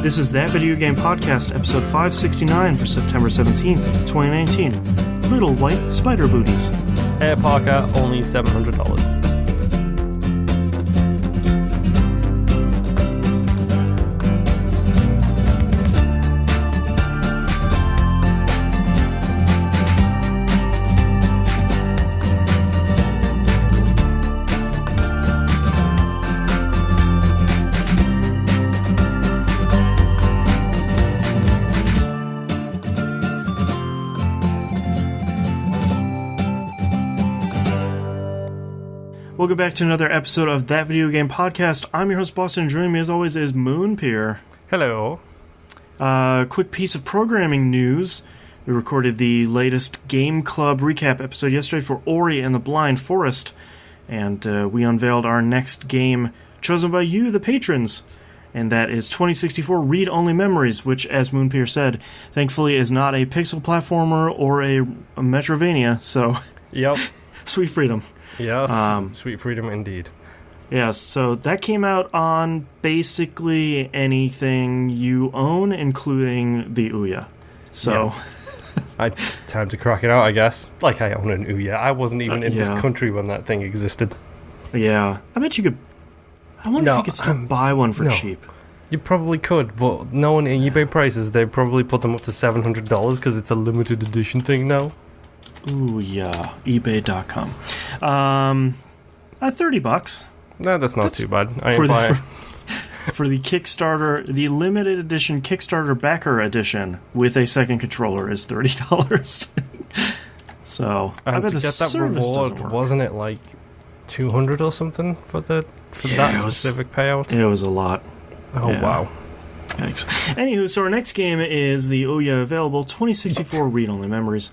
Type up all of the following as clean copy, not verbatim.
This is That Video Game Podcast, episode 569 for September 17th, 2019. Little White Spider Booties. Air Parker, only $700. Welcome back to another episode of That Video Game Podcast. I'm your host, Boston, and joining me as always is Vampyr. Hello. Quick piece of programming news. We recorded the latest Game Club recap episode yesterday for Ori and the Blind Forest, and we unveiled our next game chosen by you, the patrons, and that is 2064 Read-Only Memories, which, as Vampyr said, thankfully is not a pixel platformer or a Metrovania, so Yep. sweet freedom. Yes, sweet freedom indeed. Yes, so that came out on basically anything you own, including the Ouya. So, yeah. Time to crack it out, I guess. Like I own an Ouya. I wasn't even in this country when that thing existed. Yeah, I bet you could. I wonder if you could still buy one for cheap. You probably could, but knowing eBay prices, they probably put them up to $700 because it's a limited edition thing now. Ooh, yeah. eBay.com. $30. No, that's too bad. I for ain't buying. For the Kickstarter, the limited edition Kickstarter backer edition with a second controller is $30. So, and I bet to the get that reward, wasn't it like $200 or something for that specific payout? It was a lot. Oh, yeah. Wow. Thanks. Anywho, so our next game is the Ouya available 2064 Read-Only Memories.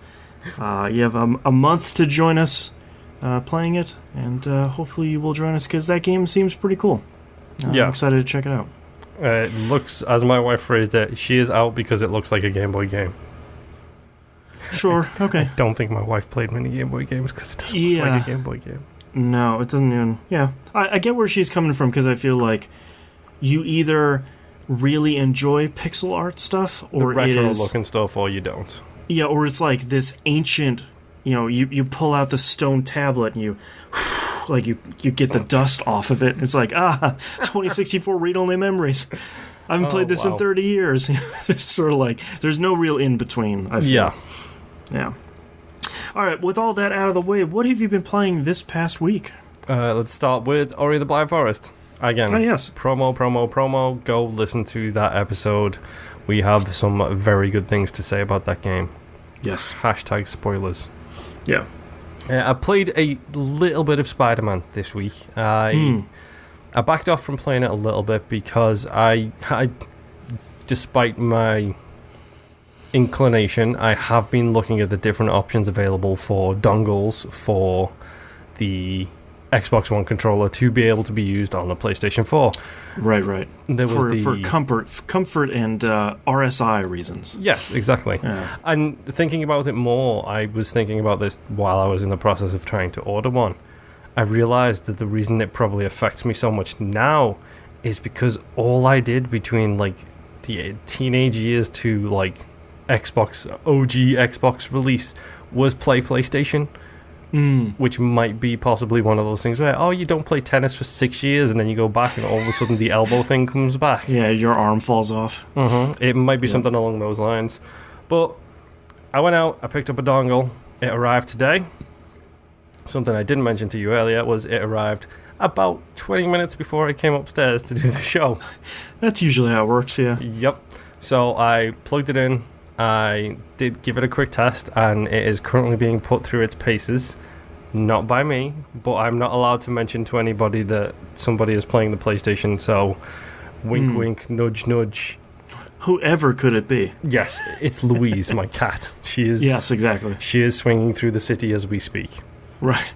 You have a month to join us playing it, and hopefully you will join us because that game seems pretty cool. I'm excited to check it out. It looks, as my wife phrased it, she is out because it looks like a Game Boy game. Sure, okay. I don't think my wife played many Game Boy games because it doesn't look like a Game Boy game. No, it doesn't even... Yeah, I get where she's coming from because I feel like you either really enjoy pixel art stuff or the retro-looking stuff, or you don't. Yeah, or it's like this ancient, you pull out the stone tablet and you get the dust off of it. It's like, 2064 read-only memories. I haven't played this in 30 years. It's sort of like, there's no real in-between, I feel. Yeah. All right, with all that out of the way, what have you been playing this past week? Let's start with Ori the Blind Forest. Again, yes. Promo. Go listen to that episode. We have some very good things to say about that game. Yes. # spoilers. Yeah. I played a little bit of Spider-Man this week. I backed off from playing it a little bit because I despite my inclination, I have been looking at the different options available for dongles for the Xbox One controller to be able to be used on the PlayStation 4. Right. For comfort and RSI reasons. Yes, exactly. Yeah. And thinking about it more, I was thinking about this while I was in the process of trying to order one. I realized that the reason it probably affects me so much now is because all I did between like the teenage years to like OG Xbox release was play PlayStation. Which might be possibly one of those things where, you don't play tennis for 6 years and then you go back and all of a sudden the elbow thing comes back. Yeah, your arm falls off. It might be something along those lines. But I went out, I picked up a dongle, it arrived today. Something I didn't mention to you earlier was it arrived about 20 minutes before I came upstairs to do the show. That's usually how it works, yeah. Yep. So I plugged it in. I did give it a quick test, and it is currently being put through its paces. Not by me, but I'm not allowed to mention to anybody that somebody is playing the PlayStation, so wink, wink, nudge, nudge. Whoever could it be? Yes, it's Louise, my cat. She is. Yes, exactly. She is swinging through the city as we speak. Right.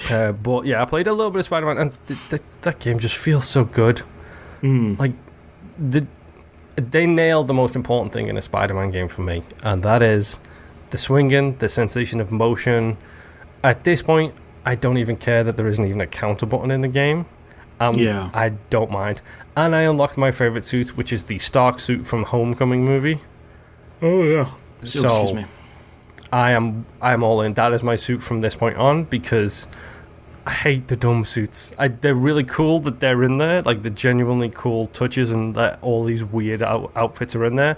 But yeah, I played a little bit of Spider-Man, and that game just feels so good. Like, they nailed the most important thing in a Spider-Man game for me, and that is the swinging, the sensation of motion. At this point, I don't even care that there isn't even a counter button in the game. Yeah. I don't mind. And I unlocked my favorite suit, which is the Stark suit from Homecoming movie. Oh yeah. So excuse me. I'm all in. That is my suit from this point on, because I hate the dumb suits. They're really cool that they're in there, like the genuinely cool touches, and that all these weird outfits are in there.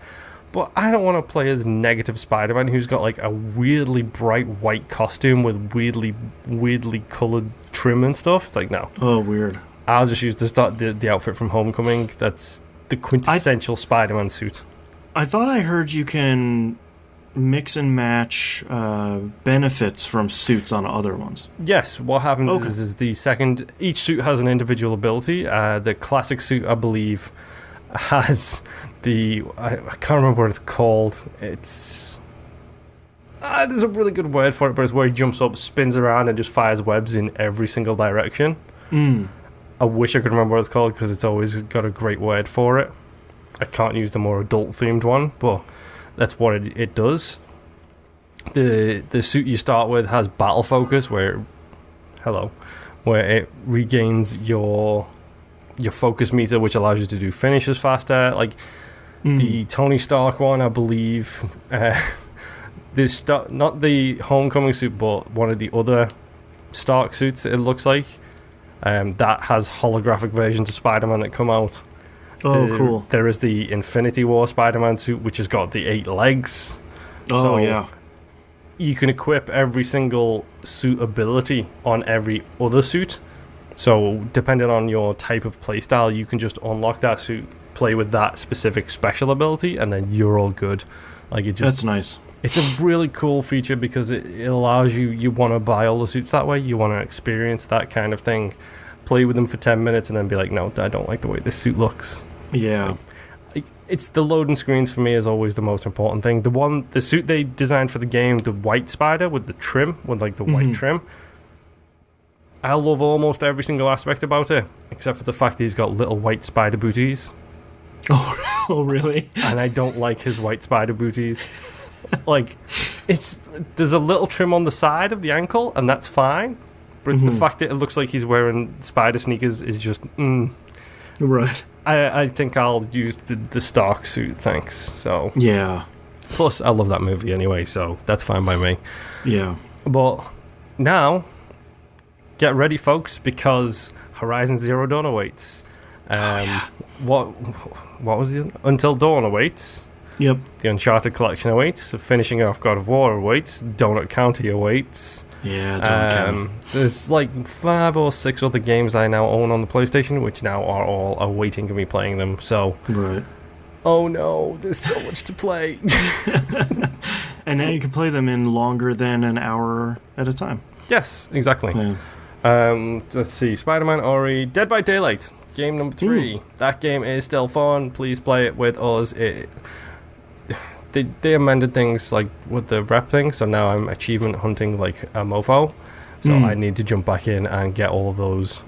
But I don't want to play as negative Spider-Man who's got like a weirdly bright white costume with weirdly coloured trim and stuff. It's like, no. Oh, weird. I'll just use the outfit from Homecoming. That's the quintessential Spider-Man suit. I thought I heard you can mix and match benefits from suits on other ones. Yes, what happens is each suit has an individual ability. The classic suit, I believe, has I can't remember what it's called. It's there's a really good word for it, but it's where he jumps up, spins around, and just fires webs in every single direction. I wish I could remember what it's called, because it's always got a great word for it. I can't use the more adult-themed one, but that's what it does. The suit you start with has battle focus, where it regains your focus meter, which allows you to do finishes faster. Like the Tony Stark one, I believe. Not the Homecoming suit, but one of the other Stark suits, it looks like. That has holographic versions of Spider-Man that come out. Cool. There is the Infinity War Spider-Man suit, which has got the 8 legs. Yeah. You can equip every single suit ability on every other suit. So depending on your type of playstyle, you can just unlock that suit, play with that specific special ability, and then you're all good. That's nice. It's a really cool feature, because it allows you want to buy all the suits that way. You want to experience that kind of thing. Play with them for 10 minutes and then be like, no, I don't like the way this suit looks. Yeah. It's the loading screens for me is always the most important thing. The suit they designed for the game, the white spider with the trim, with like the white trim, I love almost every single aspect about it, except for the fact that he's got little white spider booties. Oh, really? And I don't like his white spider booties. Like, there's a little trim on the side of the ankle, and that's fine. But it's the fact that it looks like he's wearing spider sneakers is just, Right. I think I'll use the Stark suit, thanks. So yeah. Plus, I love that movie anyway, so that's fine by me. Yeah. But now, get ready, folks, because Horizon Zero Dawn awaits. What was it? Until Dawn awaits. Yep. The Uncharted Collection awaits. Finishing off God of War awaits. Donut County awaits. Yeah, Donut County. There's like 5 or 6 other games I now own on the PlayStation, which now are all awaiting me playing them. So, right. Oh no, there's so much to play. And now you can play them in longer than an hour at a time. Yes, exactly. Yeah. Let's see. Spider-Man Ori, Dead by Daylight, game number 3. That game is still fun. Please play it with us. They amended things like with the rep thing, so now I'm achievement hunting like a mofo. So I need to jump back in and get all of those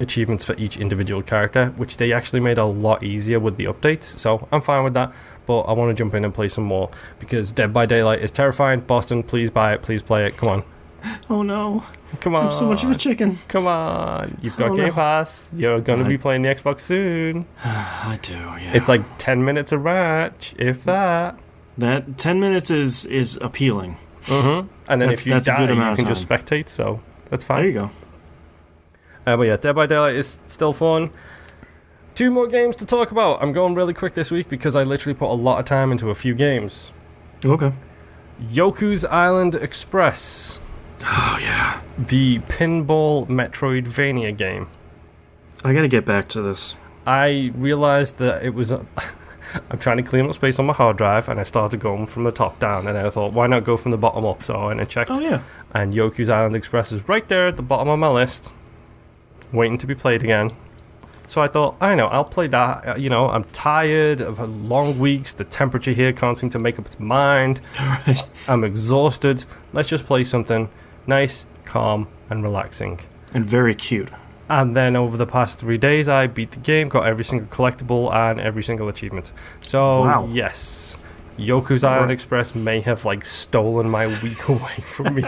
achievements for each individual character, which they actually made a lot easier with the updates. So I'm fine with that, but I want to jump in and play some more, because Dead by Daylight is terrifying. Boston, please buy it, please play it. Come on. Oh no. Come on. I'm so much of a chicken. Come on. You've got Game Pass. You're going to be playing the Xbox soon. I do, yeah. It's like 10 minutes a match, if that. That 10 minutes is appealing. And then if you die, you can just spectate, so that's fine. There you go. But yeah, Dead by Daylight is still fun. 2 more games to talk about. I'm going really quick this week because I literally put a lot of time into a few games. Okay. Yoku's Island Express. Oh, yeah. The pinball Metroidvania game. I gotta get back to this. I realized that it was... I'm trying to clean up space on my hard drive, and I started going from the top down, and I thought, why not go from the bottom up? So I went and checked. Oh, yeah. And Yoku's Island Express is right there at the bottom of my list, waiting to be played again. So I thought, I know, I'll play that. You know, I'm tired of long weeks. The temperature here can't seem to make up its mind. Right. I'm exhausted. Let's just play something nice, calm, and relaxing. And very cute. And then over the past 3 days, I beat the game, got every single collectible and every single achievement. So, wow. Yes, Yoku's Island Express may have, like, stolen my week away from me.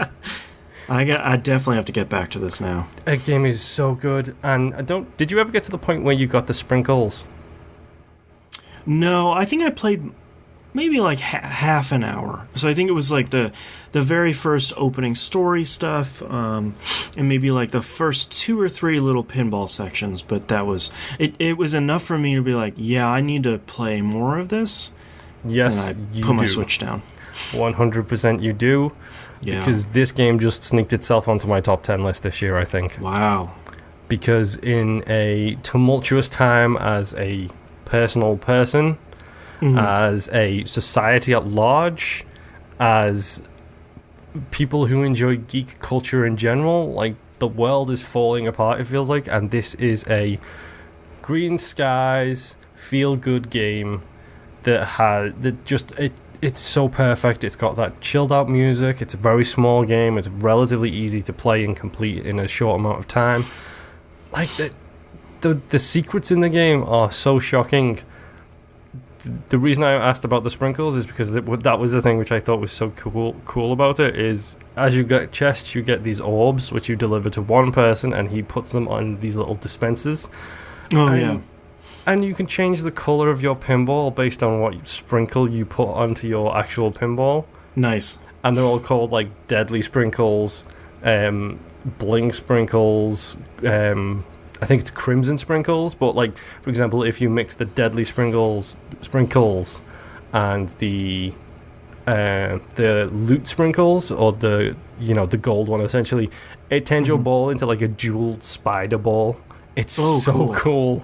I definitely have to get back to this now. That game is so good. And did you ever get to the point where you got the sprinkles? No, I think I played maybe like half an hour. So I think it was like the very first opening story stuff, and maybe like the first 2 or 3 little pinball sections. But that was it was enough for me to be like, yeah, I need to play more of this. Yes, and I put my Switch down. 100% you do. Yeah. Because this game just sneaked itself onto my top 10 list this year, I think. Wow. Because in a tumultuous time as a personal person, as a society at large, as people who enjoy geek culture in general, like, the world is falling apart, it feels like, and this is a green skies, feel-good game it's so perfect. It's got that chilled out music, it's a very small game, it's relatively easy to play and complete in a short amount of time. Like, the secrets in the game are so shocking. The reason I asked about the sprinkles is because that was the thing which I thought was so cool about it, is as you get chests, you get these orbs which you deliver to one person and he puts them on these little dispensers. And you can change the colour of your pinball based on what sprinkle you put onto your actual pinball. Nice. And they're all called like deadly sprinkles, bling sprinkles, I think it's crimson sprinkles, but like, for example, if you mix the deadly sprinkles and the loot sprinkles, or the gold one, essentially, it turns your ball into like a jeweled spider ball. It's so cool.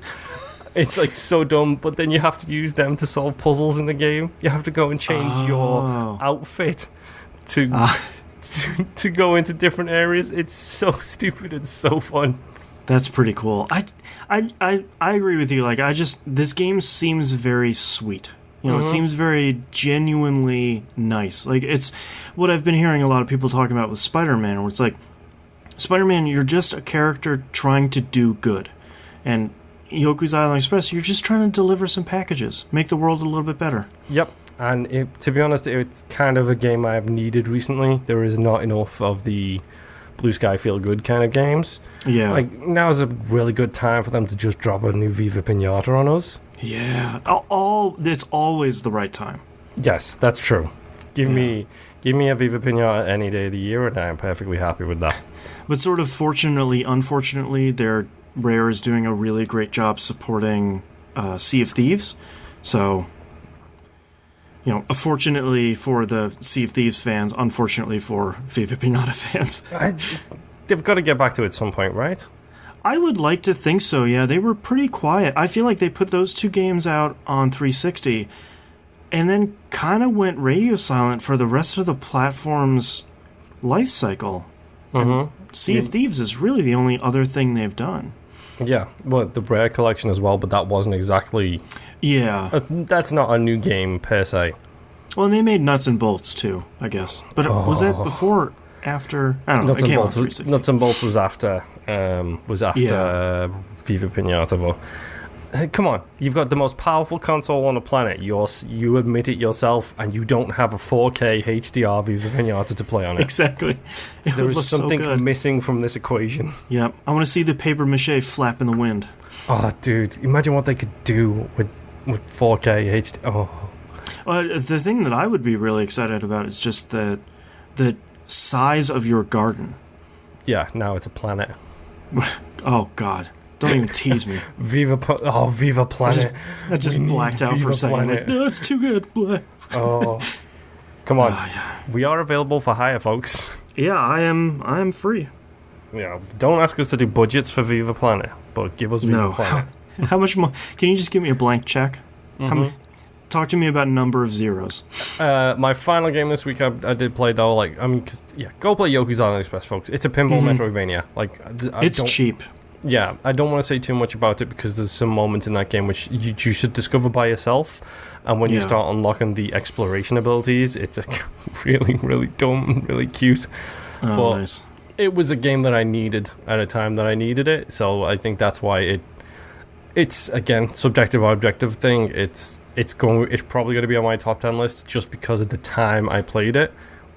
It's like so dumb, but then you have to use them to solve puzzles in the game. You have to go and change your outfit to go into different areas. It's so stupid and so fun. That's pretty cool. I agree with you. Like, this game seems very sweet. It seems very genuinely nice. Like, it's what I've been hearing a lot of people talking about with Spider-Man, where it's like, Spider-Man, you're just a character trying to do good. And Yoku's Island Express, you're just trying to deliver some packages, make the world a little bit better. Yep. And to be honest, it's kind of a game I've needed recently. There is not enough of the blue sky feel good kind of games. Yeah. Like, now's a really good time for them to just drop a new Viva Pinata on us. Yeah. It's always the right time. Yes, that's true. Give me a Viva Pinata any day of the year and I'm perfectly happy with that. But sort of unfortunately, Rare is doing a really great job supporting Sea of Thieves. So, fortunately for the Sea of Thieves fans, unfortunately for Viva Pinata fans. They've got to get back to it at some point, right? I would like to think so, yeah. They were pretty quiet. I feel like they put those 2 games out on 360 and then kind of went radio silent for the rest of the platform's life cycle. Sea of Thieves is really the only other thing they've done. Yeah, well, the Rare collection as well, but that wasn't exactly... Yeah. That's not a new game, per se. Well, and they made Nuts and Bolts, too, I guess. But was that before or after? I don't know. It came on 360. Nuts and Bolts was after Viva Pinata, but... Come on, you've got the most powerful console on the planet. You admit it yourself, and you don't have a 4K HDR Viva Pinata to play on it. Exactly. There is something missing from this equation. Yeah, I want to see the paper mache flap in the wind. Oh, dude, imagine what they could do with 4K HD. Oh. The thing that I would be really excited about is just the size of your garden. Yeah, now it's a planet. Oh, God. Don't even tease me. Viva Planet. I just blacked out for a second. Like, no, it's too good. Oh, come on. Yeah. We are available for hire, folks. Yeah, I am free. Yeah, don't ask us to do budgets for Viva Planet, but give us Viva Planet. How much more? Can you just give me a blank check? Talk to me about number of zeros. My final game this week, I did play though. Go play Yoku's Island Express, folks. It's a pinball Metroidvania. It's cheap. Yeah, I don't want to say too much about it because there's some moments in that game which you should discover by yourself. And when you start unlocking the exploration abilities, it's really, really dumb and really cute. Oh, nice. It was a game that I needed at a time that I needed it. So I think that's why it's again, subjective, objective thing. It's probably going to be on my top 10 list just because of the time I played it.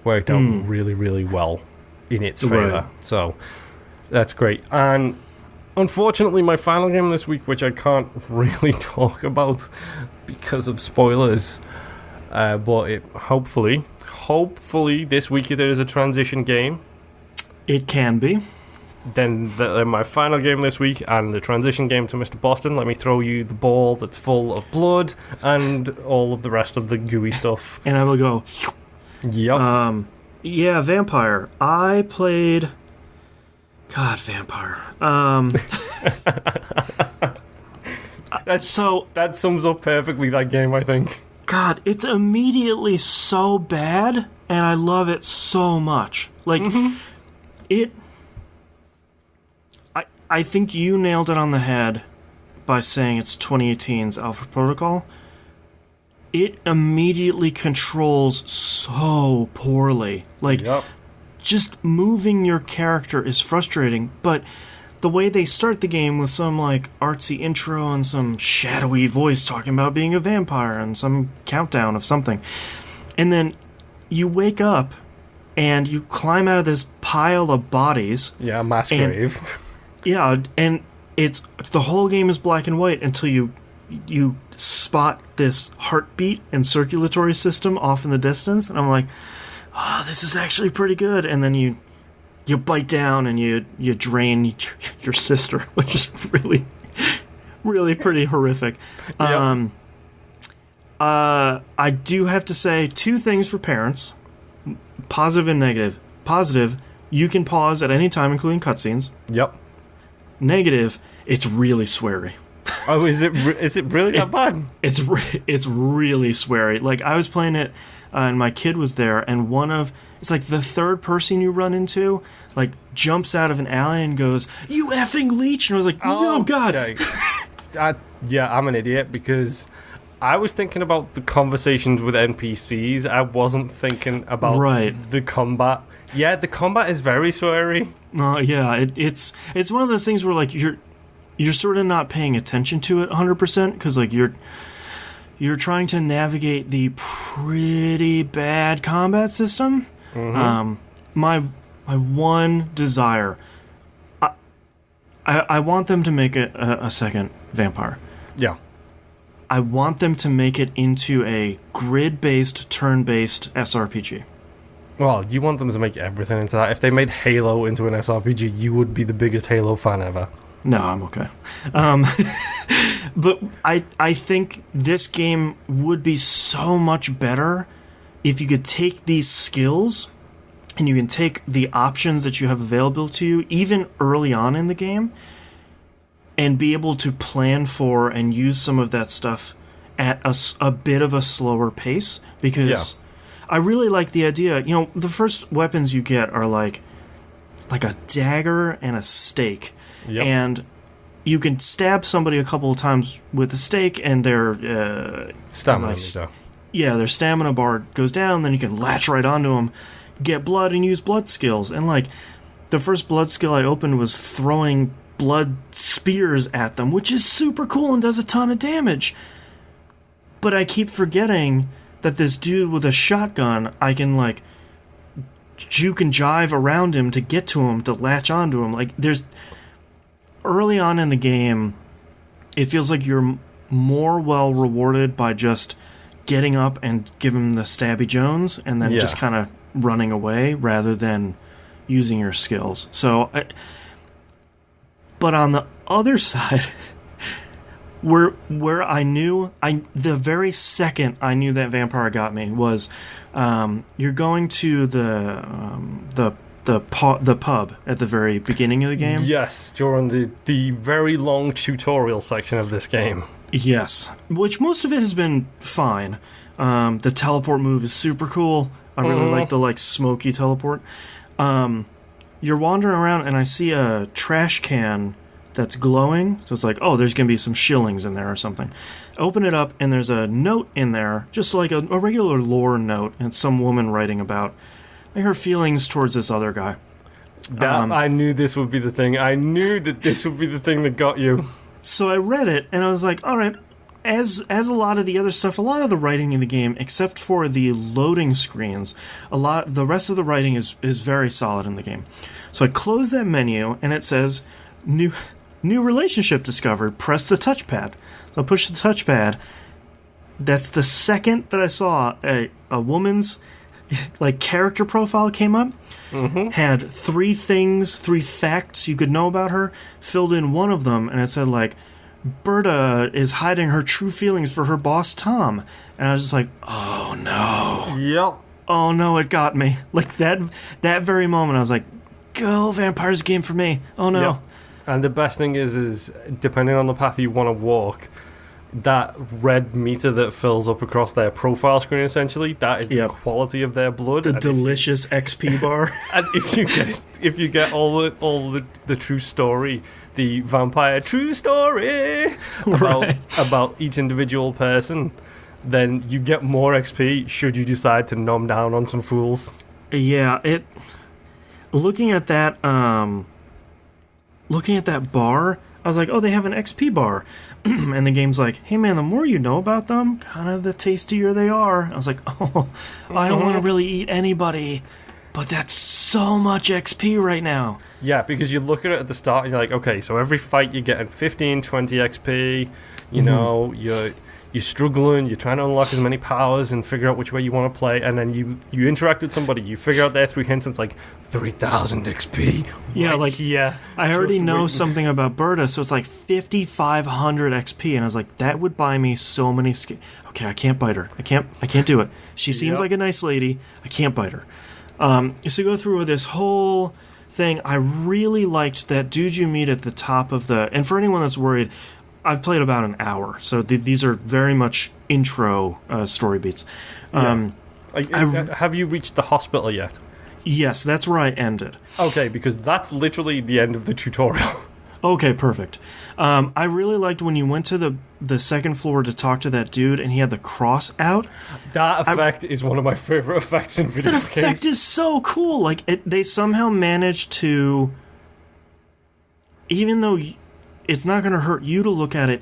Worked out really, really well. in its favor. Right. So that's great. And unfortunately, my final game this week, which I can't really talk about because of spoilers, but hopefully this week there is a transition game. It can be. Then my final game this week and the transition game to Mr. Boston. Let me throw you the ball that's full of blood and all of the rest of the gooey stuff. And I will go. Yep. Yeah, Vampyr. I played. God, Vampyr. That sums up perfectly that game, I think. God, it's immediately so bad, and I love it so much. Like, I think you nailed it on the head by saying it's 2018's Alpha Protocol. It immediately controls so poorly. Like, just moving your character is frustrating, but the way they start the game with some, like, artsy intro and some shadowy voice talking about being a vampire and some countdown of something. And then you wake up and you climb out of this pile of bodies. Yeah, mass grave. Yeah, and it's the whole game is black and white until you spot this heartbeat and circulatory system off in the distance, and I'm like, oh, this is actually pretty good. And then you bite down and you drain your sister, which is really, really pretty horrific. Yep. I do have to say two things for parents, positive and negative. Positive, you can pause at any time, including cutscenes. Yep. Negative, it's really sweary. Oh, is it really that bad? It's really sweary. Like, I was playing it, and my kid was there, and it's like the third person you run into, like, jumps out of an alley and goes, "You effing leech!" And I was like, "Oh God!" Okay. Yeah, I'm an idiot because I was thinking about the conversations with NPCs. I wasn't thinking about the combat. Yeah, the combat is very sweary. Yeah, it's one of those things where, like, you're sort of not paying attention to it 100% because, like, you're trying to navigate the pretty bad combat system. Mm-hmm. My one desire, I want them to make a second Vampyr. Yeah. I want them to make it into a grid-based, turn-based SRPG. Well, you want them to make everything into that. If they made Halo into an SRPG, you would be the biggest Halo fan ever. No, I'm okay. But I think this game would be so much better if you could take these skills and you can take the options that you have available to you, even early on in the game, and be able to plan for and use some of that stuff at a bit of a slower pace. Because I really like the idea. You know, the first weapons you get are like a dagger and a stake. Yep. And you can stab somebody a couple of times with a stake, and their stamina. Their stamina bar goes down. Then you can latch right onto them, get blood, and use blood skills. And, like, the first blood skill I opened was throwing blood spears at them, which is super cool and does a ton of damage. But I keep forgetting that this dude with a shotgun, I can, like, juke and jive around him to get to him, to latch onto him. Like, there's... Early on in the game, it feels like you're more well rewarded by just getting up and giving him the Stabby Jones and then just kind of running away rather than using your skills. So, but on the other side, where I knew, the very second I knew that Vampyr got me was, you're going to the pub at the very beginning of the game. Yes, during the very long tutorial section of this game. Yes, which most of it has been fine. The teleport move is super cool. I really like the smoky teleport. You're wandering around and I see a trash can that's glowing. So it's like, oh, there's going to be some shillings in there or something. Open it up and there's a note in there, just like a regular lore note. And it's some woman writing about her feelings towards this other guy. I knew this would be the thing. I knew that this would be the thing that got you. So I read it, and I was like, all right. as a lot of the other stuff, a lot of the writing in the game, except for the loading screens, the rest of the writing is very solid in the game. So I close that menu, and it says, new relationship discovered, press the touchpad. So I push the touchpad. That's the second that I saw a woman's like character profile came up. Mm-hmm. Had 3 facts you could know about her, filled in one of them, and it said like, Berta is hiding her true feelings for her boss Tom. And I was just like, oh no. Yep. Oh no, it got me. Like that very moment I was like, go Vampyrs game for me. Oh no. Yep. And the best thing is depending on the path you want to walk, that red meter that fills up across their profile screen, essentially, that is the quality of their blood. The delicious XP bar. And if you get all the true story, the vampire true story about each individual person, then you get more XP should you decide to numb down on some fools. Yeah, looking at that bar, I was like, oh, they have an XP bar. And the game's like, hey man, the more you know about them, kind of the tastier they are. I was like, oh, I don't want to really eat anybody, but that's so much XP right now. Yeah, because you look at it at the start and you're like, okay, so every fight you're getting 15, 20 XP, you know, you're struggling, you're trying to unlock as many powers and figure out which way you want to play, and then you interact with somebody, you figure out their 3 hints, and it's like 3,000 XP. Yeah, I already know something about Berta, so it's like 5,500 XP, and I was like, that would buy me so many okay, I can't bite her. I can't do it. She seems like a nice lady. I can't bite her. So go through this whole thing. I really liked that dude you meet at the top of and for anyone that's worried, I've played about an hour, so these are very much intro story beats. Have you reached the hospital yet? Yes, that's where I ended. Okay, because that's literally the end of the tutorial. Okay, perfect. I really liked when you went to the second floor to talk to that dude, and he had the cross out. That effect is one of my favorite effects in video games. That effect is so cool. Like they somehow managed to, even though it's not going to hurt you to look at it,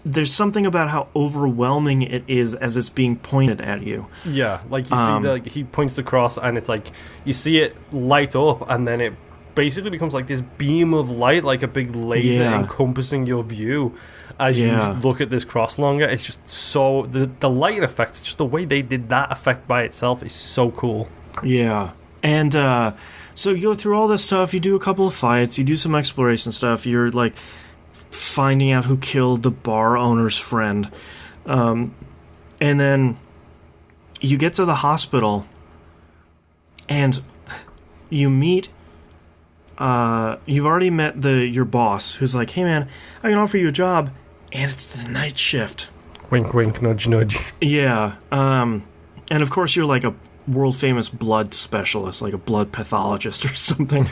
there's something about how overwhelming it is as it's being pointed at you. Yeah, like you see he points the cross and it's like, you see it light up and then it basically becomes like this beam of light, like a big laser encompassing your view as you look at this cross longer. It's just so, the light effects, just the way they did that effect by itself is so cool. Yeah, and so you go through all this stuff, you do a couple of fights, you do some exploration stuff, you're like finding out who killed the bar owner's friend, and then you get to the hospital and you meet you've already met your boss, who's like, hey man, I can offer you a job, and it's the night shift. Wink wink, nudge nudge. Yeah. And of course you're like a world famous blood specialist, like a blood pathologist or something.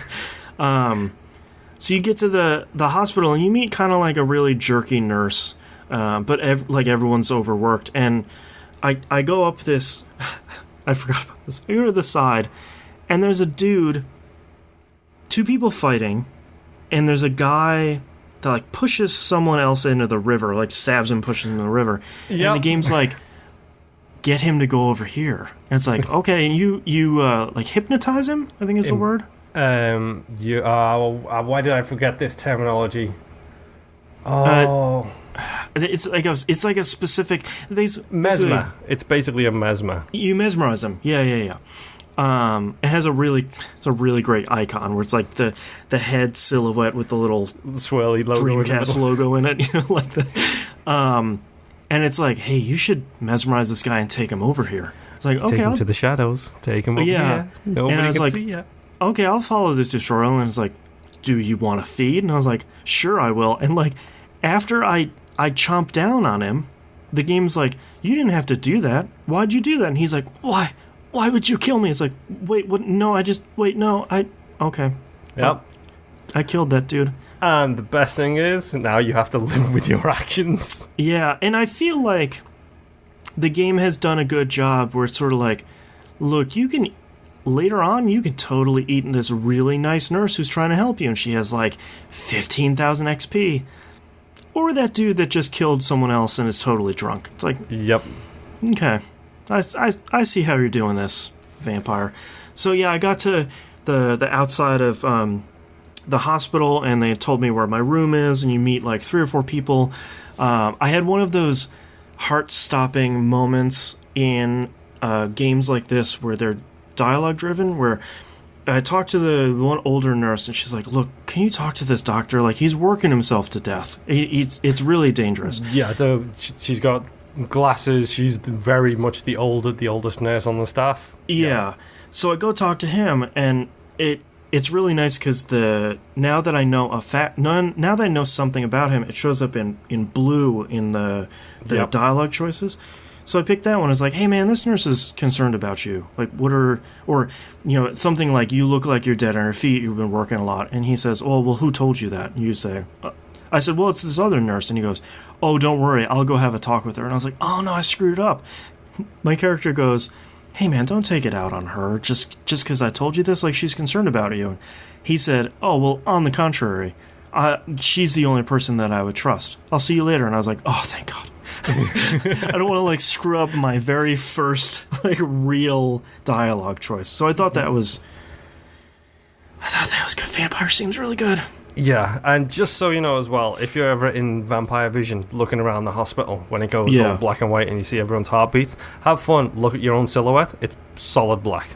So you get to the hospital and you meet kind of like a really jerky nurse, but everyone's overworked. And I go up this, I forgot about this. I go to the side, and there's a dude, 2 people fighting, and there's a guy that like pushes someone else into the river, like stabs him, pushes him in the river. Yep. And the game's like, get him to go over here. And it's like, okay, and you like hypnotize him, I think is the word. Why did I forget this terminology? It's like a specific mesmer. It's basically a mesmer. You mesmerize them. Yeah. It has a really great icon where it's like the head silhouette with the little swirly logo, Dreamcast logo in it, like the. And it's like, hey, you should mesmerize this guy and take him over here. It's like, okay, take him to the shadows. Take him over here. Nobody can see you. Okay, I'll follow this tutorial. And it's like, do you want to feed? And I was like, sure, I will. And like, after I chomp down on him, the game's like, you didn't have to do that. Why'd you do that? And he's like, why would you kill me? It's like, wait, what? No, okay. Yep. I killed that dude. And the best thing is, now you have to live with your actions. Yeah, and I feel like the game has done a good job where it's sort of like, look, later on, you can totally eat this really nice nurse who's trying to help you, and she has like 15,000 XP. or that dude that just killed someone else and is totally drunk. It's like, yep. Okay, I see how you're doing this, Vampyr. So yeah, I got to the outside of the hospital, and they told me where my room is, and you meet like 3 or 4 people. I had one of those heart-stopping moments in games like this where they're dialogue-driven, where I talked to the one older nurse, and she's like, "Look, can you talk to this doctor? Like, he's working himself to death. It's really dangerous." Yeah, she's got glasses. She's very much the oldest nurse on the staff. Yeah. So I go talk to him, and it's really nice because now that I know now that I know something about him, it shows up in blue in the dialogue choices. So I picked that one. I was like, "Hey man, this nurse is concerned about you. Like, something like, you look like you're dead on your feet. You've been working a lot." And he says, "Oh, well, who told you that?" And you say, I said, "Well, it's this other nurse." And he goes, "Oh, don't worry, I'll go have a talk with her." And I was like, "Oh no, I screwed up." My character goes, "Hey man, don't take it out on her. Just because I told you this, like, she's concerned about you." And he said, "Oh, well, on the contrary, she's the only person that I would trust. I'll see you later." And I was like, "Oh, thank God." I don't want to like screw up my very first like real dialogue choice. So I thought that was good. Vampyr seems really good. Yeah, and just so you know as well, if you're ever in Vampire Vision looking around the hospital when it goes all black and white and you see everyone's heartbeats, have fun, look at your own silhouette. It's solid black.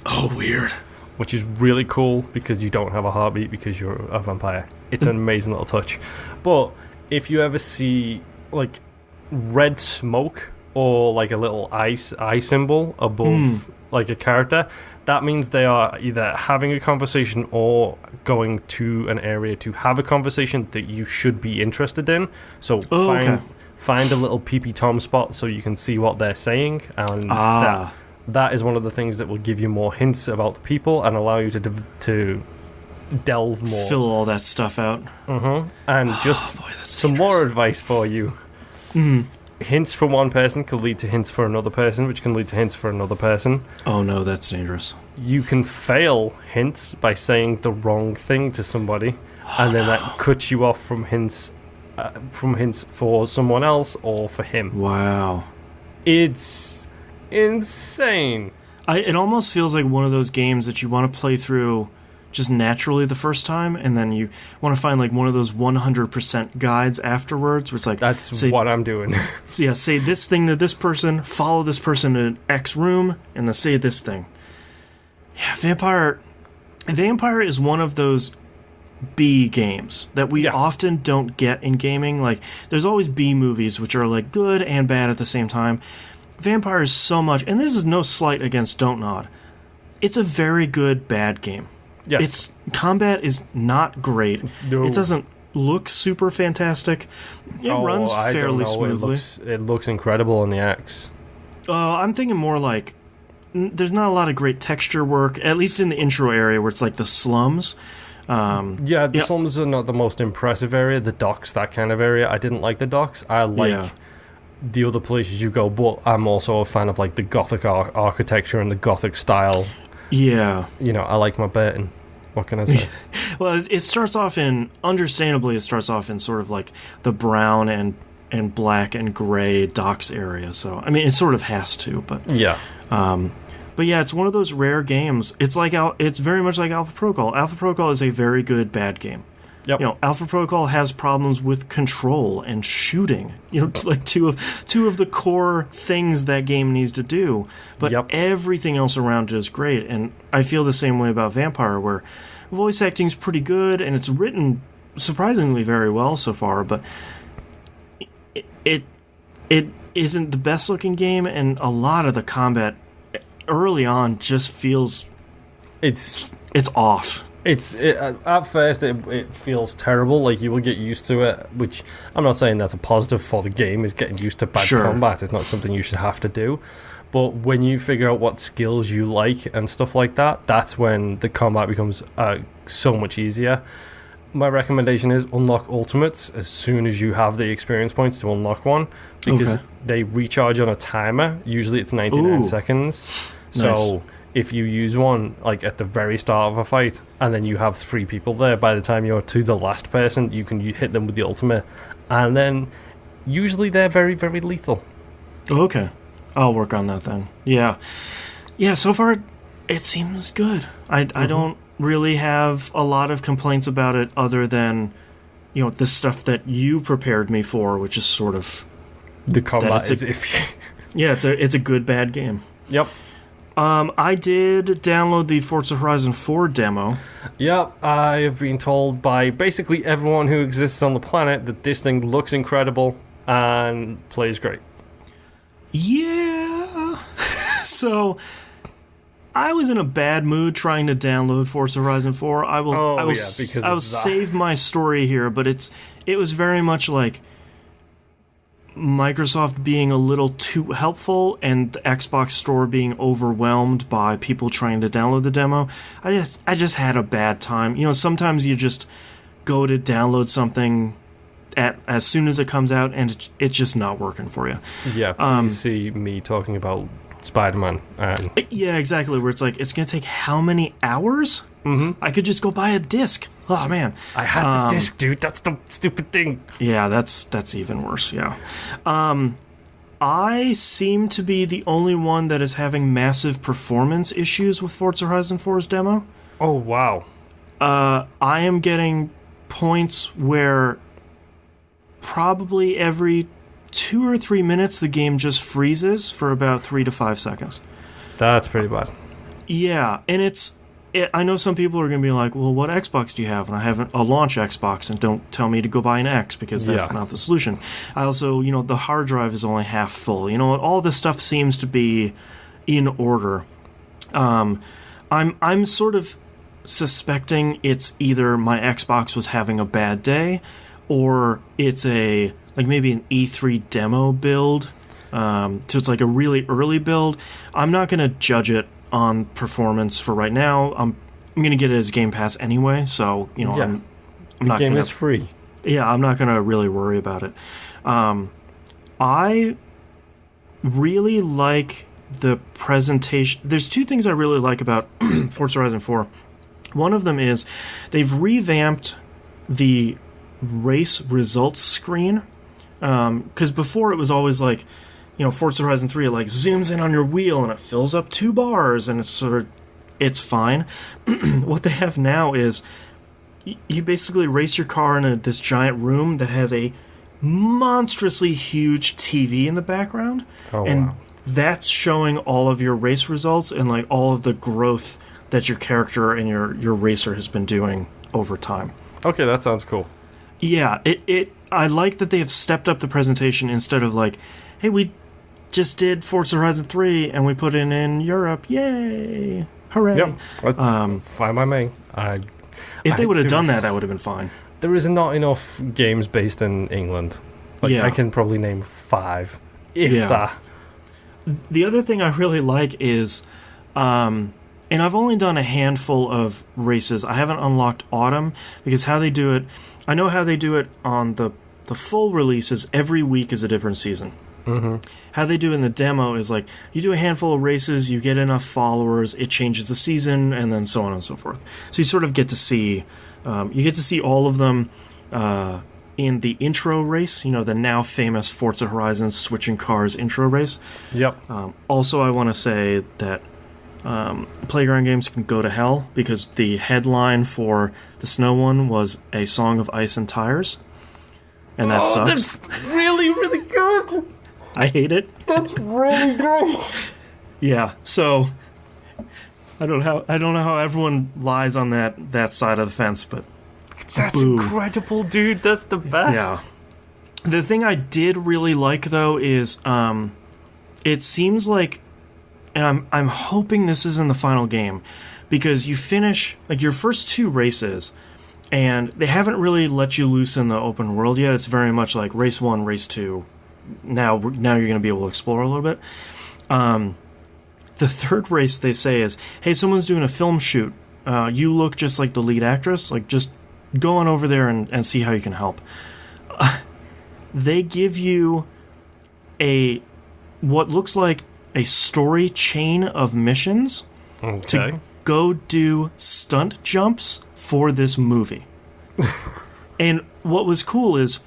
Oh, weird. Which is really cool because you don't have a heartbeat because you're a vampire. It's an amazing little touch. But if you ever see like red smoke or like a little eye symbol above like a character, that means they are either having a conversation or going to an area to have a conversation that you should be interested in. So find a little peepee tom spot so you can see what they're saying, and that is one of the things that will give you more hints about the people and allow you to delve more, fill all that stuff out. And just some more advice for you. Hints for one person can lead to hints for another person, which can lead to hints for another person. Oh no, that's dangerous. You can fail hints by saying the wrong thing to somebody, and then that cuts you off from hints for someone else or for him. Wow. It's insane. It almost feels like one of those games that you want to play through just naturally the first time, and then you want to find like one of those 100% guides afterwards, where it's like, that's what I'm doing. So yeah, say this thing to this person, follow this person to X room, and then say this thing. Yeah, Vampyr is one of those B games that we often don't get in gaming. Like, there's always B movies, which are like good and bad at the same time. Vampyr is so much, and this is no slight against Don't Nod. It's a very good bad game. Yes. Its combat is not great. No. It doesn't look super fantastic. It runs fairly smoothly. It looks incredible on the X. I'm thinking more like there's not a lot of great texture work, at least in the intro area where it's like the slums. The slums are not the most impressive area. The docks, that kind of area. I didn't like the docks. I like the other places you go, but I'm also a fan of like the Gothic architecture and the Gothic style. Yeah. You know, I like my Burton. What can I say? Well, it starts off understandably, it starts off in sort of like the brown and black and gray docks area. So, I mean, it sort of has to, but... Yeah. But yeah, it's one of those rare games. It's very much like Alpha Protocol. Alpha Protocol is a very good bad game. Yep. You know, Alpha Protocol has problems with control and shooting. You know, like two of the core things that game needs to do. But everything else around it is great. And I feel the same way about Vampyr, where voice acting's pretty good and it's written surprisingly very well so far. But it isn't the best looking game, and a lot of the combat early on just feels it's off. At first it feels terrible. Like, you will get used to it, which I'm not saying that's a positive for the game, is getting used to bad combat. It's not something you should have to do. But when you figure out what skills you like and stuff like that, that's when the combat becomes so much easier. My recommendation is unlock ultimates as soon as you have the experience points to unlock one, because they recharge on a timer. Usually it's 99 seconds. So if you use one like at the very start of a fight and then you have 3 people there, by the time you're to the last person, you can hit them with the ultimate and then usually they're very, very lethal. Okay. I'll work on that then. Yeah. Yeah, so far it seems good. I don't really have a lot of complaints about it other than, the stuff that you prepared me for, which is sort of... The combat is iffy. Yeah, it's a good, bad game. Yep. I did download the Forza Horizon 4 demo. Yep, I have been told by basically everyone who exists on the planet that this thing looks incredible and plays great. Yeah. So, I was in a bad mood trying to download Forza Horizon 4. I will save my story here, but it was very much like Microsoft being a little too helpful and the Xbox store being overwhelmed by people trying to download the demo. I just had a bad time. Sometimes you just go to download something as soon as it comes out and it's just not working for you. Yeah, please see me talking about Spider-Man. Yeah, exactly, where it's like, it's going to take how many hours? Mm-hmm. I could just go buy a disc. Oh, man. I had the disc, dude. That's the stupid thing. Yeah, that's even worse, yeah. I seem to be the only one that is having massive performance issues with Forza Horizon 4's demo. Oh, wow. I am getting points where probably every 2 or 3 minutes the game just freezes for about 3 to 5 seconds. That's pretty bad. Yeah, and I know some people are going to be like, well, what Xbox do you have? And I have a launch Xbox, and don't tell me to go buy an X, because that's not the solution. I also, the hard drive is only half full. All this stuff seems to be in order. I'm sort of suspecting it's either my Xbox was having a bad day, or it's maybe an E3 demo build. So it's like a really early build. I'm not going to judge it on performance for right now. I'm going to get it as Game Pass anyway, so I'm not going to... The game is free. Yeah, I'm not going to really worry about it. I really like the presentation. There's 2 things I really like about Forza Horizon 4. One of them is they've revamped the race results screen, because before it was always like, Forza Horizon 3, it like zooms in on your wheel and it fills up 2 bars and it's fine. What they have now is you basically race your car in this giant room that has a monstrously huge TV in the background. Oh, and wow. That's showing all of your race results and like all of the growth that your character and your racer has been doing over time. Okay, that sounds cool. Yeah, I like that they have stepped up the presentation instead of like, hey, we just did Forza Horizon 3 and we put it in Europe. Yay! Hooray! Yep, that's fine by me. If they would have done that would have been fine. There is not enough games based in England. I can probably name 5, if that. The other thing I really like is, and I've only done a handful of races. I haven't unlocked Autumn, because how they do it, I know how they do it on the full release is every week is a different season. Mm-hmm. How they do it in the demo is like, you do a handful of races, you get enough followers, it changes the season, and then so on and so forth. So you sort of get to see, all of them in the intro race, the now famous Forza Horizon switching cars intro race. Yep. Also, I want to say that Playground Games can go to hell, because the headline for the snow one was A Song of Ice and Tires. And that sucks. That's really, really good. I hate it. That's really great. Yeah, so I don't know how everyone lies on that side of the fence, but that's incredible, dude. That's the best. Yeah. The thing I did really like though is it seems like, and I'm hoping this isn't the final game, because you finish like your first 2 races and they haven't really let you loose in the open world yet. It's very much like race 1, race 2. Now you're going to be able to explore a little bit. The 3rd race, they say, is, hey, someone's doing a film shoot. You look just like the lead actress. Like, just go on over there and see how you can help. They give you what looks like a story chain of missions to go do stunt jumps for this movie. And what was cool is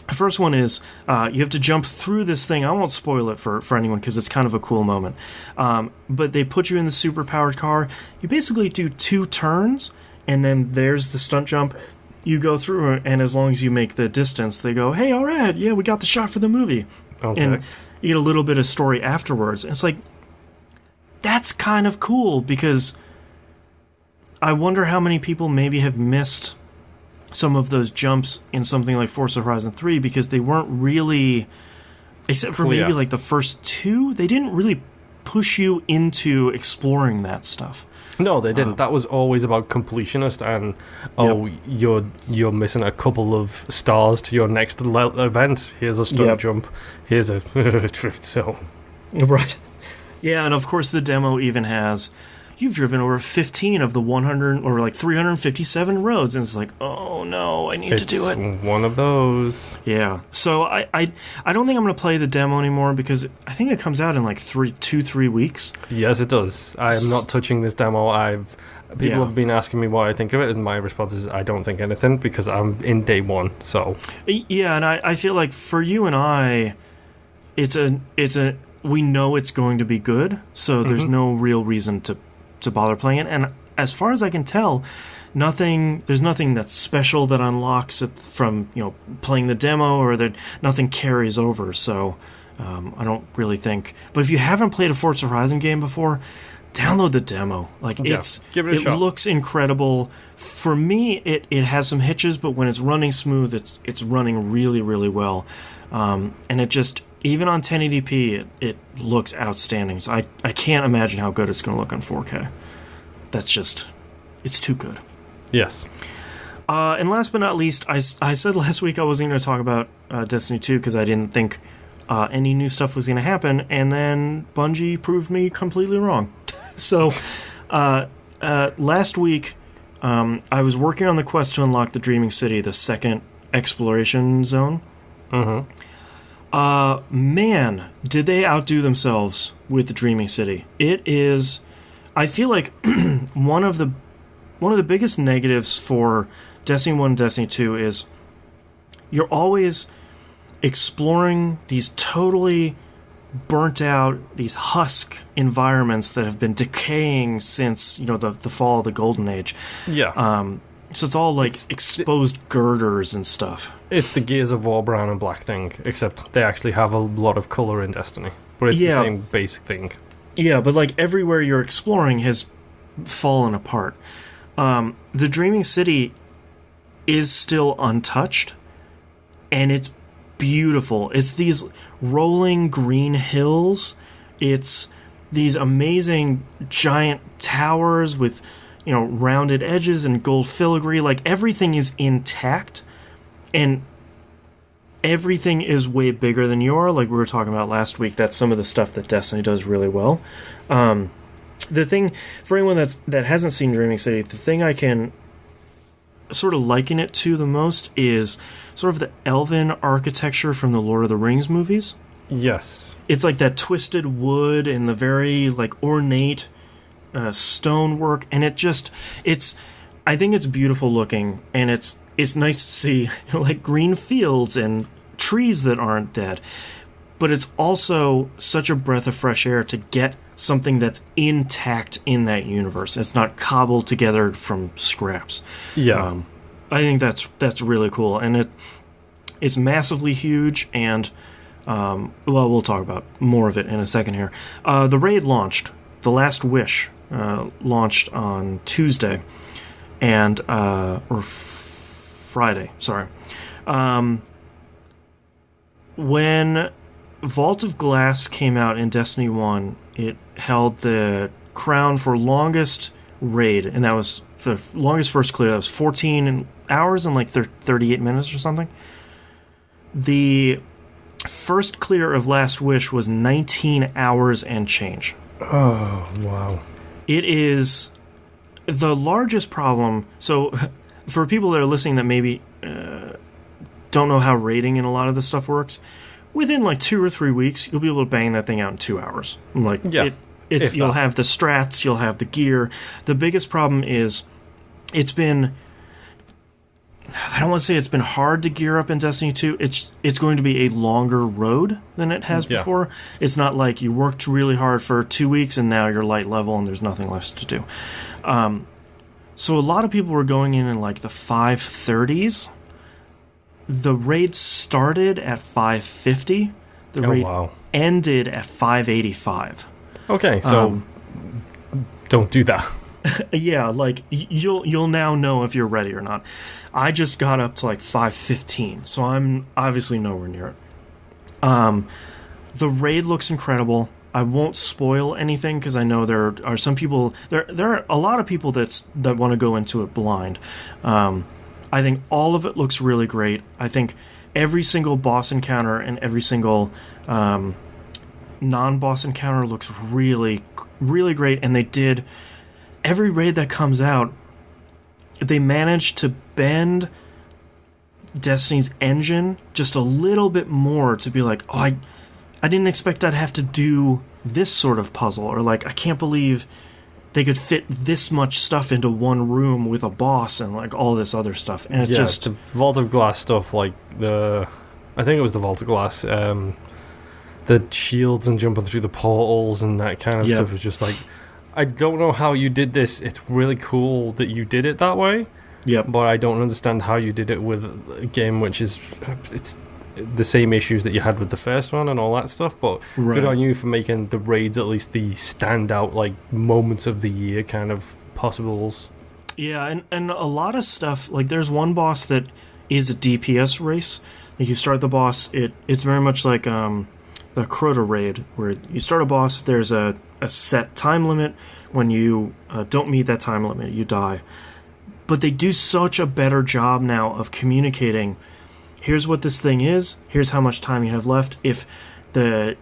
The first one is you have to jump through this thing. I won't spoil it for anyone because it's kind of a cool moment. But they put you in the super-powered car. You basically do 2 turns, and then there's the stunt jump. You go through, and as long as you make the distance, they go, hey, all right, yeah, we got the shot for the movie. Okay. And you get a little bit of story afterwards. And it's like, that's kind of cool, because I wonder how many people maybe have missed some of those jumps in something like Forza Horizon 3 because they weren't really, except for maybe like the first 2, they didn't really push you into exploring that stuff. No, they didn't. That was always about completionist and you're missing a couple of stars to your next event. Here's a stunt jump. Here's a drift zone. Right. Yeah, and of course the demo even has, you've driven over 15 of the 100 or like 357 roads, and it's like, oh no, I need to do it. It's one of those. Yeah. So I don't think I'm going to play the demo anymore because I think it comes out in like 3 weeks. Yes, it does. I am not touching this demo. People have been asking me what I think of it, and my response is I don't think anything because I'm in day 1. So yeah, and I feel like for you and I, it's a we know it's going to be good, so there's no real reason to bother playing it. And as far as I can tell, there's nothing that's special that unlocks it from playing the demo, or that nothing carries over. So I don't really think. But if you haven't played a Forza Horizon game before, download the demo. Like give it a shot. It looks incredible. For me, it has some hitches, but when it's running smooth, it's running really, really well. And it just, even on 1080p, it looks outstanding. So I can't imagine how good it's going to look on 4K. That's just, it's too good. Yes. And last but not least, I said last week I wasn't going to talk about Destiny 2 because I didn't think any new stuff was going to happen, and then Bungie proved me completely wrong. So last week, I was working on the quest to unlock the Dreaming City, the second exploration zone. Mm-hmm. Man, did they outdo themselves with the Dreaming City. It is, I feel like one of the biggest negatives for Destiny 1 and Destiny 2 is you're always exploring these totally burnt out, these husk environments that have been decaying since, the fall of the Golden Age. Yeah. So it's all like exposed girders and stuff. It's the Gears of War brown and black thing, except they actually have a lot of color in Destiny. But it's the same basic thing. Yeah, but like everywhere you're exploring has fallen apart. The Dreaming City is still untouched, and it's beautiful. It's these rolling green hills. It's these amazing giant towers with rounded edges and gold filigree. Like, everything is intact, and everything is way bigger than you are. Like we were talking about last week, that's some of the stuff that Destiny does really well. The thing, for anyone that hasn't seen Dreaming City, the thing I can sort of liken it to the most is sort of the elven architecture from the Lord of the Rings movies. Yes. It's like that twisted wood and the very like ornate stonework, and I think it's beautiful looking, and it's nice to see like green fields and trees that aren't dead. But it's also such a breath of fresh air to get something that's intact in that universe. It's not cobbled together from scraps. Yeah. I think that's really cool, and it's massively huge, and we'll talk about more of it in a second here. The raid launched. The Last Wish launched on Tuesday, and or Friday. Sorry. When Vault of Glass came out in Destiny 1, it held the crown for longest raid, and that was the longest first clear. That was 14 hours and like 38 minutes or something. The first clear of Last Wish was 19 hours and change. Oh, wow. It is the largest problem. So for people that are listening that maybe don't know how raiding and a lot of this stuff works, within like 2 or 3 weeks, you'll be able to bang that thing out in 2 hours. Like, yeah, you'll have the strats, you'll have the gear. The biggest problem is it's been I don't want to say it's been hard to gear up in Destiny 2. It's going to be a longer road than it has before. It's not like you worked really hard for 2 weeks and now you're light level and there's nothing left to do. So a lot of people were going in like the 530s. The raid started at 550. The raid ended at 585. Okay, so don't do that. Yeah, like you'll now know if you're ready or not. I just got up to like 515, so I'm obviously nowhere near it. The raid looks incredible. I won't spoil anything because I know there are some people. There are a lot of people that want to go into it blind. I think all of it looks really great. I think every single boss encounter and every single non-boss encounter looks really, really great. And they did every raid that comes out. They managed to bend Destiny's engine just a little bit more to be like, oh, I didn't expect I'd have to do this sort of puzzle, or like, I can't believe they could fit this much stuff into one room with a boss and like all this other stuff. And it's just the Vault of Glass stuff, like I think it was the Vault of Glass, the shields and jumping through the portals and that kind of stuff was just like, I don't know how you did this. It's really cool that you did it that way. Yep. But I don't understand how you did it with a game which is it's the same issues that you had with the first one and all that stuff. But good on you for making the raids at least the standout like moments of the year kind of possibles. Yeah, and a lot of stuff, like there's one boss that is a DPS race. Like you start the boss, it's very much like the Crota raid, where you start a boss, there's a set time limit. When you don't meet that time limit, you die. But they do such a better job now of communicating, here's what this thing is, here's how much time you have left. If the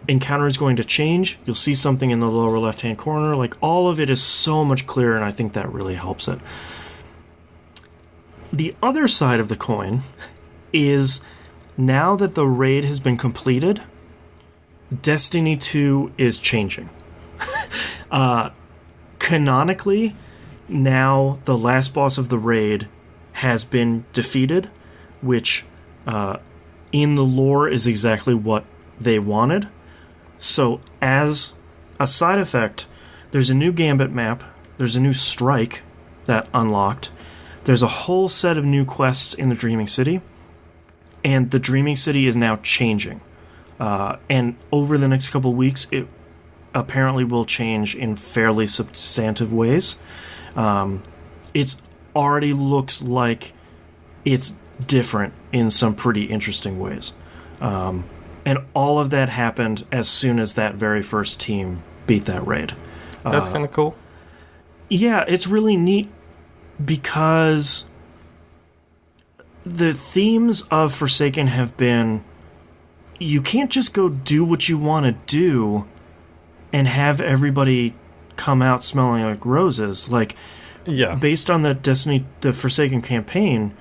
encounter is going to change, you'll see something in the lower left-hand corner. Like, all of it is so much clearer, and I think that really helps it. The other side of the coin is, now that the raid has been completed, Destiny 2 is changing. Canonically, now the last boss of the raid has been defeated, which in the lore is exactly what they wanted. So as a side effect, there's a new Gambit map, there's a new strike that unlocked, there's a whole set of new quests in the Dreaming City, and the Dreaming City is now changing. And over the next couple weeks, it apparently will change in fairly substantive ways. It already looks like it's different in some pretty interesting ways. And all of that happened as soon as that very first team beat that raid. That's kind of cool. Yeah, it's really neat because the themes of Forsaken have been, you can't just go do what you want to do and have everybody come out smelling like roses. Like, based on the Forsaken campaign,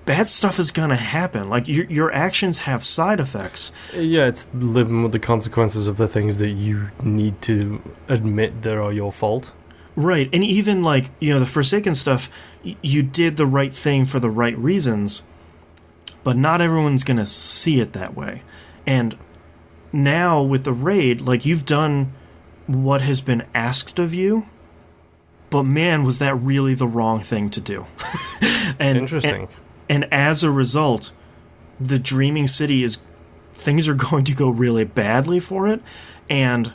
bad stuff is gonna happen. Like, your actions have side effects. Yeah, it's living with the consequences of the things that you need to admit that are your fault. Right, and even like, the Forsaken stuff, you did the right thing for the right reasons, but not everyone's gonna see it that way. And now with the raid, like, you've done what has been asked of you, but man, was that really the wrong thing to do. Interesting. And as a result, the Dreaming City things are going to go really badly for it, and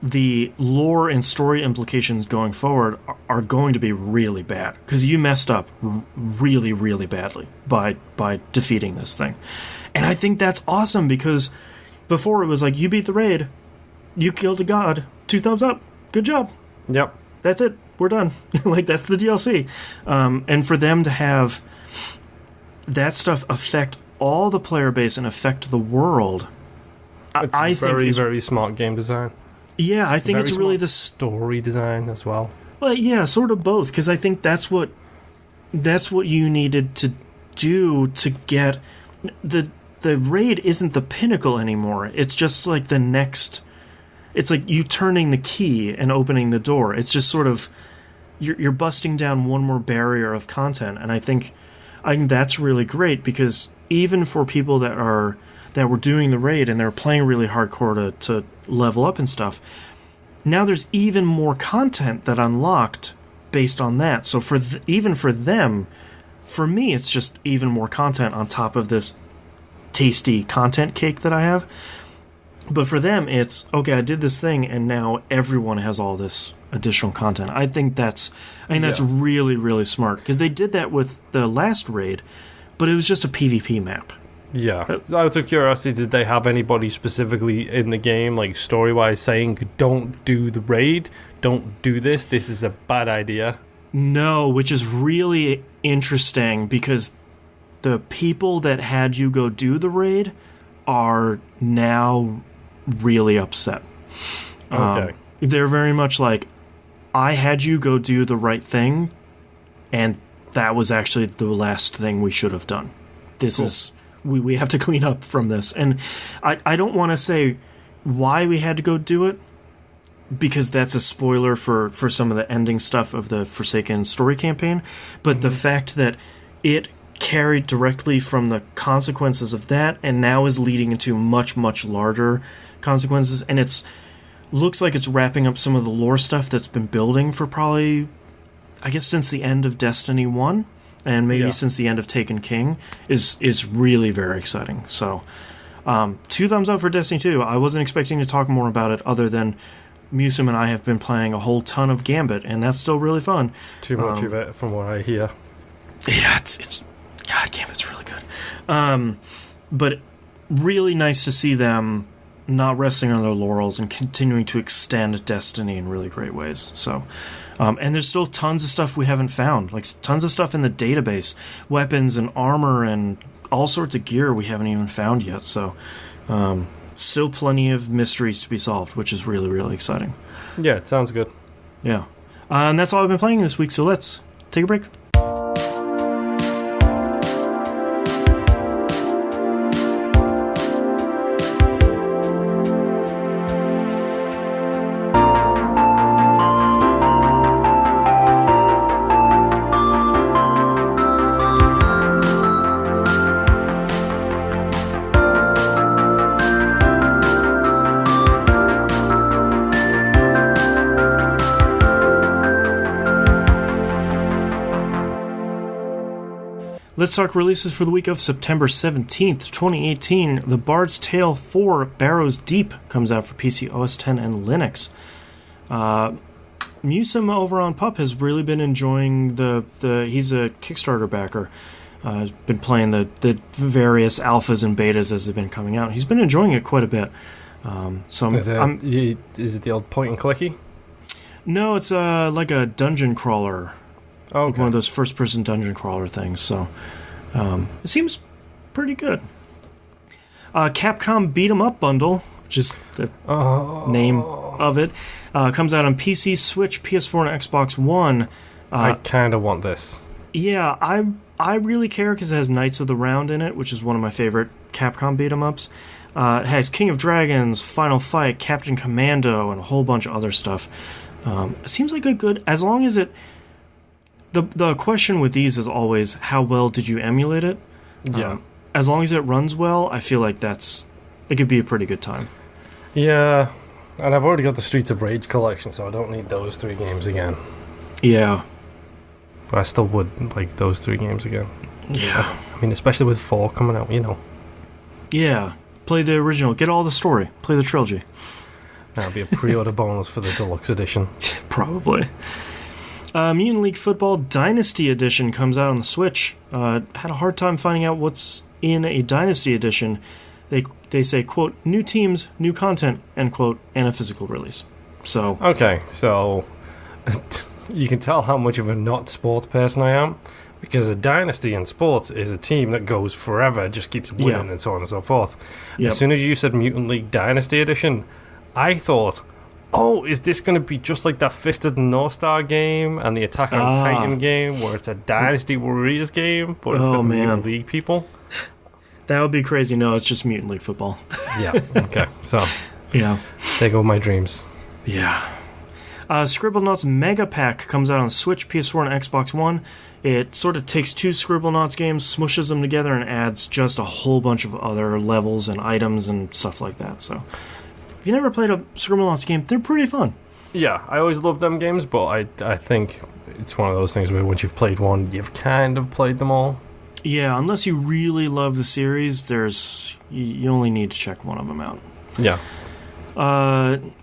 the lore and story implications going forward are going to be really bad, because you messed up really, really badly by defeating this thing. And I think that's awesome, because before it was like, you beat the raid, you killed a god, 2 thumbs up, good job. Yep. That's it, we're done. Like, that's the DLC. And for them to have that stuff affect all the player base and affect the world, I think very, very smart game design. Yeah, I think it's really the story design as well. Well, yeah, sort of both, because I think that's what you needed to do to get the raid isn't the pinnacle anymore. It's just like the next. It's like you turning the key and opening the door. It's just sort of you're busting down one more barrier of content, and I think that's really great, because even for people that were doing the raid and they're playing really hardcore to level up and stuff, now there's even more content that unlocked based on that. So even for them, for me, it's just even more content on top of this tasty content cake that I have. But for them, it's, okay, I did this thing, and now everyone has all this additional content. I think that's really, really smart, because they did that with the last raid, but it was just a PvP map. Yeah. Out of curiosity, did they have anybody specifically in the game, like story-wise, saying, don't do the raid, don't do this is a bad idea? No, which is really interesting, because the people that had you go do the raid are now really upset. Okay. They're very much like, I had you go do the right thing, and that was actually the last thing we should have done. This is... We have to clean up from this. And I don't want to say why we had to go do it, because that's a spoiler for some of the ending stuff of the Forsaken story campaign. But the fact that it carried directly from the consequences of that, and now is leading into much, much larger consequences. And looks like it's wrapping up some of the lore stuff that's been building for probably, I guess, since the end of Destiny 1. And maybe since the end of Taken King, is really very exciting. So, 2 thumbs up for Destiny 2. I wasn't expecting to talk more about it, other than Musum and I have been playing a whole ton of Gambit, and that's still really fun. Too much of it, from what I hear. Yeah, God, Gambit's really good. But really nice to see them not resting on their laurels and continuing to extend Destiny in really great ways. So... and there's still tons of stuff we haven't found, like tons of stuff in the database, weapons and armor and all sorts of gear we haven't even found yet. So, still plenty of mysteries to be solved, which is really, really exciting. Yeah, it sounds good. Yeah. And that's all I've been playing this week, so let's take a break. Let's talk releases for the week of September 17th, 2018. The Bard's Tale 4 Barrows Deep comes out for PC, OS X, and Linux. Musum over on Pup has really been enjoying he's a Kickstarter backer. He's been playing the various alphas and betas as they've been coming out. He's been enjoying it quite a bit. Is it the old point and clicky? No, it's like a dungeon crawler. Oh, okay. Like one of those first-person dungeon crawler things. So it seems pretty good. Capcom Beat 'em Up Bundle, which is the name of it, comes out on PC, Switch, PS4, and Xbox One. I kind of want this. Yeah, I really care because it has Knights of the Round in it, which is one of my favorite Capcom beat 'em ups. It has King of Dragons, Final Fight, Captain Commando, and a whole bunch of other stuff. It seems like a good, as long as it. The question with these is always, how well did you emulate it? Yeah. As long as it runs well, I feel like it could be a pretty good time. Yeah, and I've already got the Streets of Rage collection, so I don't need those 3 games again. Yeah. But I still would like those 3 games again. Yeah. I mean, especially with 4 coming out, Yeah. Play the original. Get all the story. Play the trilogy. That'll be a pre-order bonus for the deluxe edition. Probably. Mutant League Football Dynasty Edition comes out on the Switch. Had a hard time finding out what's in a Dynasty Edition. They say, quote, new teams, new content, end quote, and a physical release. So okay, so you can tell how much of a not sports person I am, because a dynasty in sports is a team that goes forever, just keeps winning and so on and so forth. Yep. As soon as you said Mutant League Dynasty Edition, I thought, oh, is this going to be just like that Fist of the North Star game and the Attack on Titan game, where it's a Dynasty Warriors game, but it's got the Mutant League people? That would be crazy. No, it's just Mutant League Football. Yeah, okay. So, yeah, there go my dreams. Yeah. Scribblenauts Mega Pack comes out on Switch, PS4, and Xbox One. It sort of takes two Scribblenauts games, smushes them together, and adds just a whole bunch of other levels and items and stuff like that. So, if you never played a Scribblenauts game, they're pretty fun. Yeah, I always loved them games, but I think it's one of those things where once you've played one, you've kind of played them all. Yeah, unless you really love the series, you only need to check one of them out. Yeah.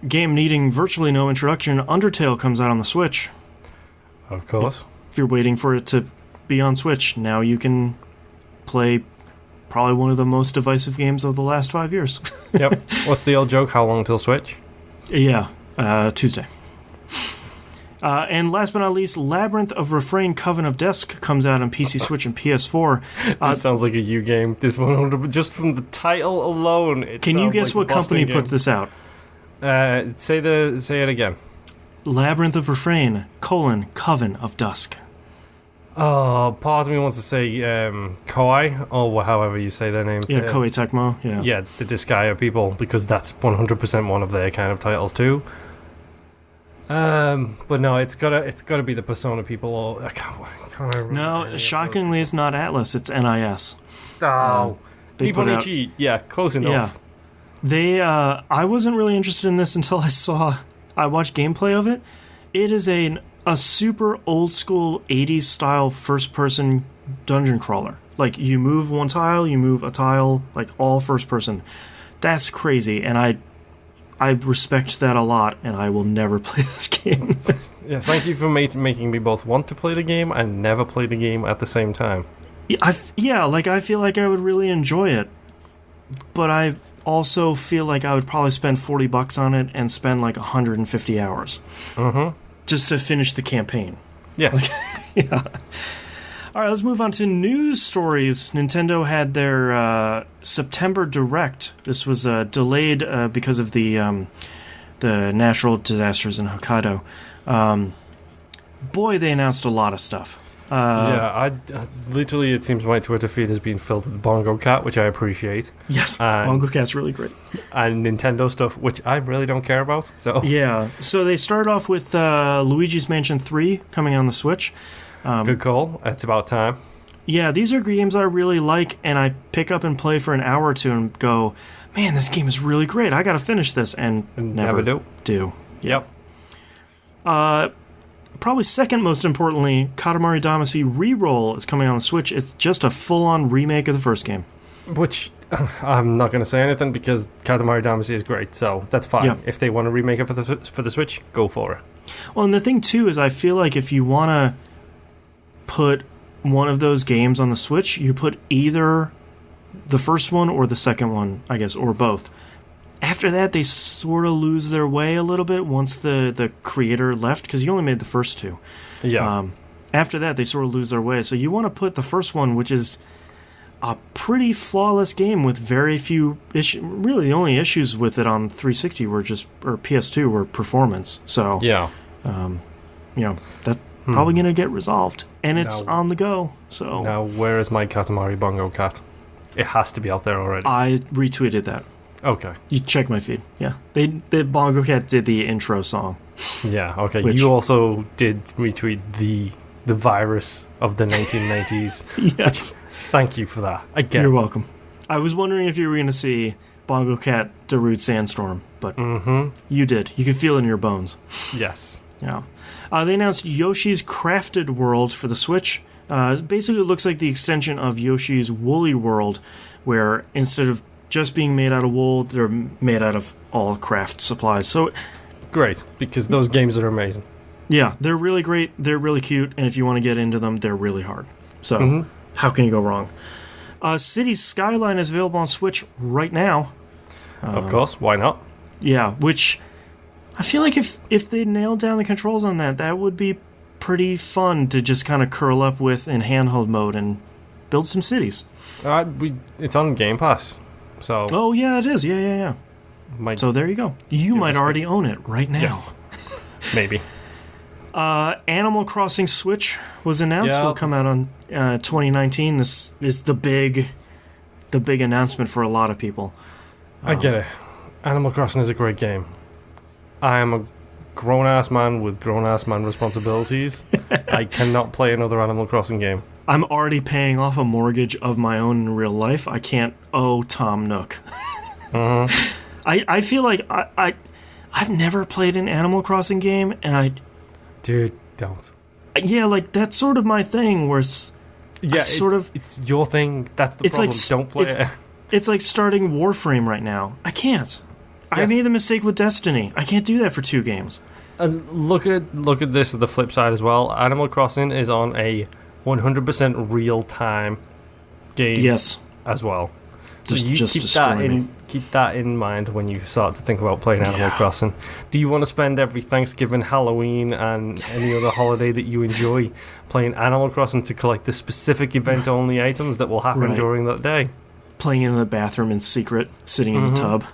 Game needing virtually no introduction, Undertale comes out on the Switch. Of course. If you're waiting for it to be on Switch, now you can play probably one of the most divisive games of the last 5 years. Yep. What's the old joke? How long till Switch? Yeah, Tuesday. And last but not least, Labyrinth of Refrain Coven of Dusk comes out on PC, Switch, and PS4. It sounds like a U game. This one, just from the title alone. Can you guess what company put this out? Say it again. Labyrinth of Refrain, Coven of Dusk. Oh, part of me wants to say Koei, or however you say their name. Yeah, Koei Tecmo, yeah. Yeah, the Disgaea people, because that's 100% one of their kind of titles too. But no, it's gotta be the Persona people. Or I can't remember. No, shockingly, it's not Atlas. It's NIS. Oh, people need cheat. Yeah, close enough. Yeah, I wasn't really interested in this until I watched gameplay of it. It is a super old school 80s style first person dungeon crawler. Like, you move one tile, you move a tile, like all first person. That's crazy, and I respect that a lot, and I will never play this game. Yeah, thank you for making me both want to play the game and never play the game at the same time. I feel like I would really enjoy it, but I also feel like I would probably spend $40 on it and spend like 150 hours. Mm-hmm. Just to finish the campaign. Yes. Yeah. All right, let's move on to news stories. Nintendo had their September Direct. This was delayed because of the natural disasters in Hokkaido. Boy, they announced a lot of stuff. I literally, it seems my Twitter feed has been filled with Bongo Cat, which I appreciate. Yes, Bongo Cat's really great. And Nintendo stuff, which I really don't care about. So yeah, so they started off with Luigi's Mansion 3 coming on the Switch. Good call. It's about time. Yeah, these are games I really like, and I pick up and play for an hour or two and go, man, this game is really great. I got to finish this, and never do. Yep. Probably second most importantly, Katamari Damacy Reroll is coming on the Switch. It's just a full-on remake of the first game. Which, I'm not going to say anything because Katamari Damacy is great, so that's fine. Yep. If they want to remake it for the Switch, go for it. Well, and the thing, too, is I feel like if you want to put one of those games on the Switch, you put either the first one or the second one, I guess, or both. After that, they sort of lose their way a little bit once the creator left, because you only made the first two. Yeah. After that, they sort of lose their way. So you want to put the first one, which is a pretty flawless game with very few issues. Really, the only issues with it on 360 or PS2 were performance. So yeah, that's probably going to get resolved, and it's on the go. So now, where is my Katamari Bongo Cat? It has to be out there already. I retweeted that. Okay. You check my feed. Yeah. The Bongo Cat did the intro song. Yeah, okay. You also did retweet the virus of the 1990s. Yes. Thank you for that. Again. You're welcome. I was wondering if you were going to see Bongo Cat Darude Sandstorm, but you did. You could feel it in your bones. Yes. Yeah. They announced Yoshi's Crafted World for the Switch. Basically, it looks like the extension of Yoshi's Woolly World, where instead of just being made out of wool, they're made out of all craft supplies. So great, because those games are amazing. Yeah, they're really great. They're really cute, and if you want to get into them, they're really hard. So how can you go wrong? Cities Skyline is available on Switch right now. Of course, why not? Yeah, which I feel like if they nailed down the controls on that would be pretty fun to just kind of curl up with in handheld mode and build some cities. It's on Game Pass. So. Oh, yeah, it is. Yeah. So there you go. You might already own it right now. Yes. Maybe. Animal Crossing Switch was announced. Will come out on 2019. This is the big announcement for a lot of people. I get it. Animal Crossing is a great game. I am a grown-ass man with grown-ass man responsibilities, I cannot play another Animal Crossing game. I'm already paying off a mortgage of my own in real life. I can't owe Tom Nook. I feel like I've never played an Animal Crossing game, and Dude, don't. Yeah, like, that's sort of my thing, where it's... Yeah, it's your thing. That's the problem. Like, don't play it. It's like starting Warframe right now. I can't. Yes. I made the mistake with Destiny. I can't do that for 2 games. And look at this, the flip side as well. Animal Crossing is on a 100% real-time game. Yes. As well. So just keep that in mind when you start to think about playing Animal Crossing. Do you want to spend every Thanksgiving, Halloween, and any other holiday that you enjoy playing Animal Crossing to collect the specific event-only items that will happen during that day? Playing in the bathroom in secret, sitting in the tub.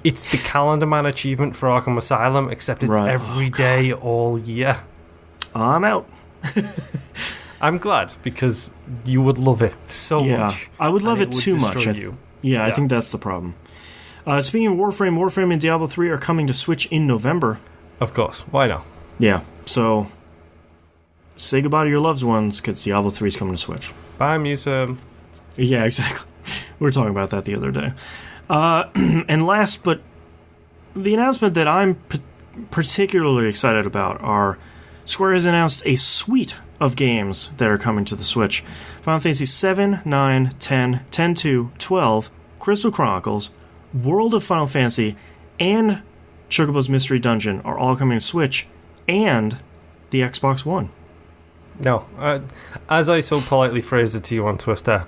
It's the Calendar Man achievement for Arkham Asylum, except it's every day all year. I'm out. I'm glad, because you would love it so much. I would love it too much. I think that's the problem. Speaking of Warframe and Diablo 3 are coming to Switch in November. Of course. Why not? Yeah, so say goodbye to your loved ones, because Diablo 3 is coming to Switch. Bye, Musa. Yeah, exactly. We were talking about that the other day. And last, but the announcement that I'm particularly excited about are Square has announced a suite of games that are coming to the Switch. Final Fantasy 7, 9, 10, 10-2, 12, Crystal Chronicles, World of Final Fantasy, and Chocobo's Mystery Dungeon are all coming to Switch, and the Xbox One. No, as I so politely phrased it to you on Twitter,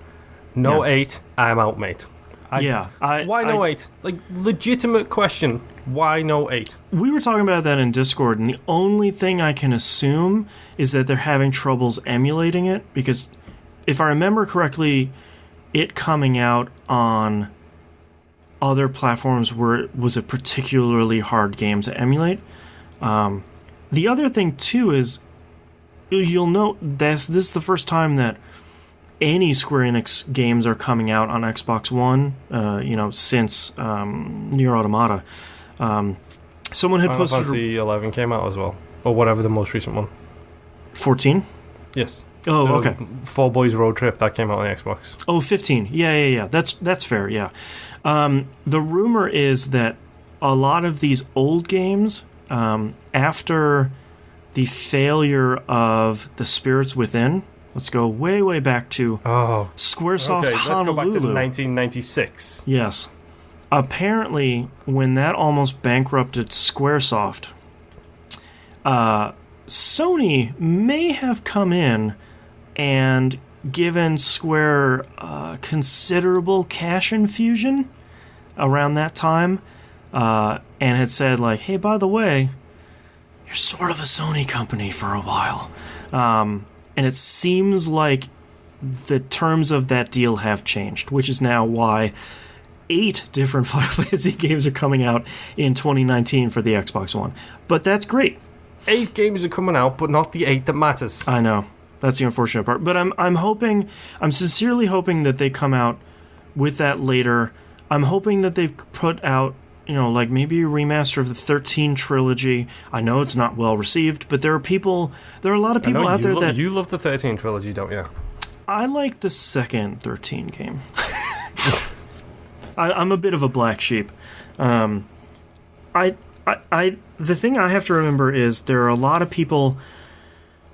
no 8, I'm out, mate. Why no 8? Like, legitimate question. Why no 8? We were talking about that in Discord, and the only thing I can assume is that they're having troubles emulating it, because if I remember correctly, it coming out on other platforms where it was a particularly hard game to emulate. The other thing, too, is you'll note this is the first time that any Square Enix games are coming out on Xbox One, since Nier Automata. Someone had posted... Final Fantasy 11 came out as well, or whatever the most recent one. 14? Yes. Oh, okay. 4 Boys Road Trip, that came out on Xbox. Oh, 15. Yeah. That's fair, yeah. The rumor is that a lot of these old games, after the failure of The Spirits Within... Let's go way, way back to Squaresoft Honolulu. Let's go back to 1996. Yes. Apparently, when that almost bankrupted Squaresoft, Sony may have come in and given Square considerable cash infusion around that time, and had said, like, hey, by the way, you're sort of a Sony company for a while. And it seems like the terms of that deal have changed, which is now why 8 different Final Fantasy games are coming out in 2019 for the Xbox One. But that's great. 8 games are coming out, but not the 8 that matters. I know. That's the unfortunate part. But I'm sincerely hoping that they come out with that later. I'm hoping that they put out, like maybe a remaster of the 13 trilogy. I know it's not well received, but there are a lot of people out there that... You love the 13 trilogy, don't you? I like the second 13 game. I'm a bit of a black sheep. The thing I have to remember is there are a lot of people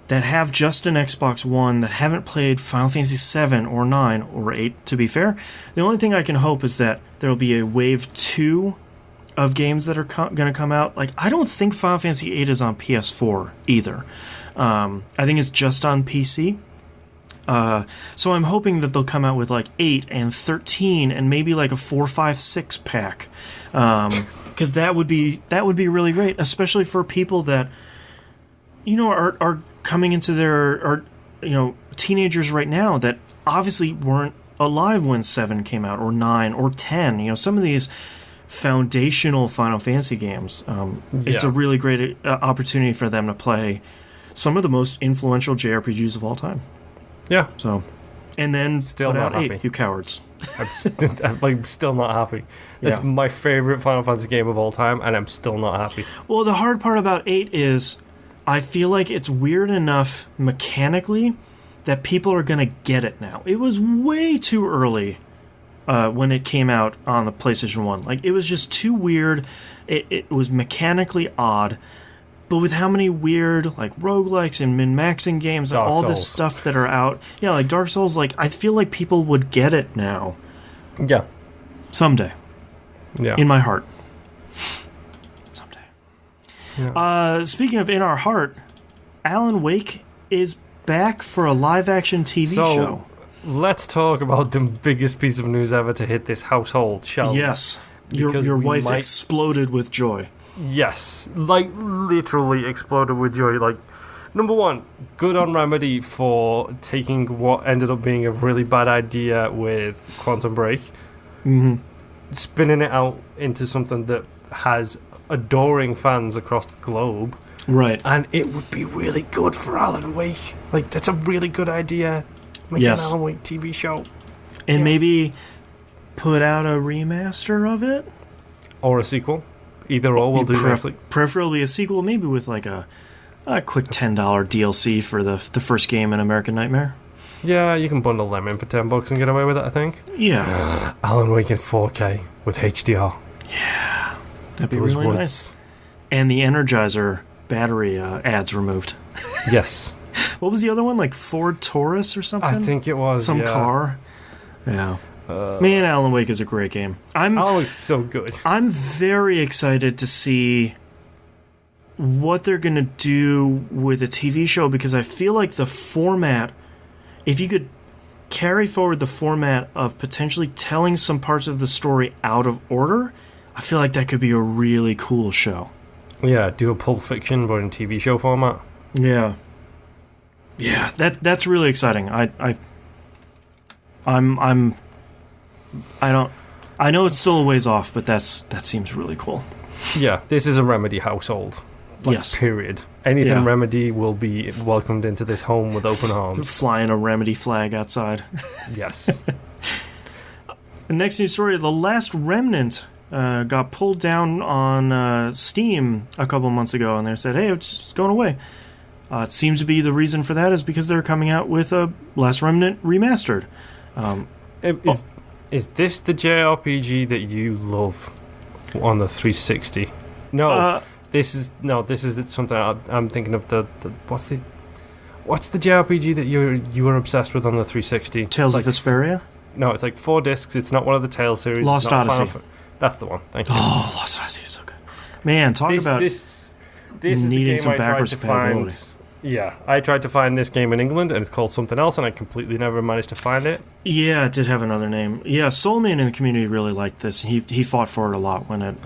that have just an Xbox One that haven't played Final Fantasy 7 or 9 or 8, to be fair. The only thing I can hope is that there will be a Wave 2 of games that are going to come out. Like, I don't think Final Fantasy 8 is on PS4 either. I think it's just on PC. So I'm hoping that they'll come out with like 8 and 13 and maybe like a 4, 5, 6 pack. Because that would be really great, especially for people that are coming into their teenagers right now that obviously weren't alive when 7 came out, or 9 or 10. Some of these foundational Final Fantasy games. It's a really great opportunity for them to play some of the most influential JRPGs of all time. Yeah. So, and then still put not out happy. 8, you cowards. I'm still not happy. It's my favorite Final Fantasy game of all time, and I'm still not happy. Well, the hard part about 8 is I feel like it's weird enough mechanically that people are going to get it now. It was way too early when it came out on the PlayStation 1. Like, it was just too weird. It was mechanically odd. But with how many weird, like, roguelikes and min-maxing games and all this stuff that are out, yeah, like Dark Souls, like, I feel like people would get it now. Yeah. Someday. Yeah. In my heart. Someday. Yeah. Speaking of in our heart, Alan Wake is back for a live-action TV show. Let's talk about the biggest piece of news ever to hit this household, shall we? Yes. Your wife exploded with joy. Yes, like literally exploded with joy. Like, number one, good on Remedy for taking what ended up being a really bad idea with Quantum Break, spinning it out into something that has adoring fans across the globe. Right. And it would be really good for Alan Wake. Like, that's a really good idea. Make an Alan Wake TV show. And maybe put out a remaster of it? Or a sequel. Either or will do nicely. Preferably a sequel, maybe with like a quick $10 DLC for the first game in American Nightmare. Yeah, you can bundle them in for $10 and get away with it, I think. Yeah. Alan Wake in 4K with HDR. Yeah. That'd be really nice. And the Energizer battery ads removed. Yes. What was the other one? Like Ford Taurus or something? I think it was, some car. Yeah. Man, Alan Wake is a great game. Alan Wake's so good. I'm very excited to see what they're going to do with a TV show, because I feel like the format, if you could carry forward the format of potentially telling some parts of the story out of order, I feel like that could be a really cool show. Yeah, do a Pulp Fiction but in TV show format. Yeah. Yeah, that's really exciting. I know it's still a ways off, but that seems really cool. Yeah, this is a Remedy household. Like, yes. Period. Anything Remedy will be welcomed into this home with open arms. Flying a Remedy flag outside. Yes. The next news story, The Last Remnant got pulled down on Steam a couple months ago, and they said, hey, it's going away. It seems to be the reason for that is because they're coming out with a Last Remnant Remastered. Is this the JRPG that you love on the 360? No, this is something I'm thinking of. What's the JRPG that you were obsessed with on the 360? Tales of Vesperia? No, it's like 4 discs. It's not one of the Tales series. Lost Odyssey. That's the one. Thank you. Oh, Lost Odyssey is so good. Man, talk about this is the game I tried to find. Yeah, I tried to find this game in England, and it's called something else, and I completely never managed to find it. Yeah, it did have another name. Yeah, Soulman in the community really liked this. He fought for it a lot when it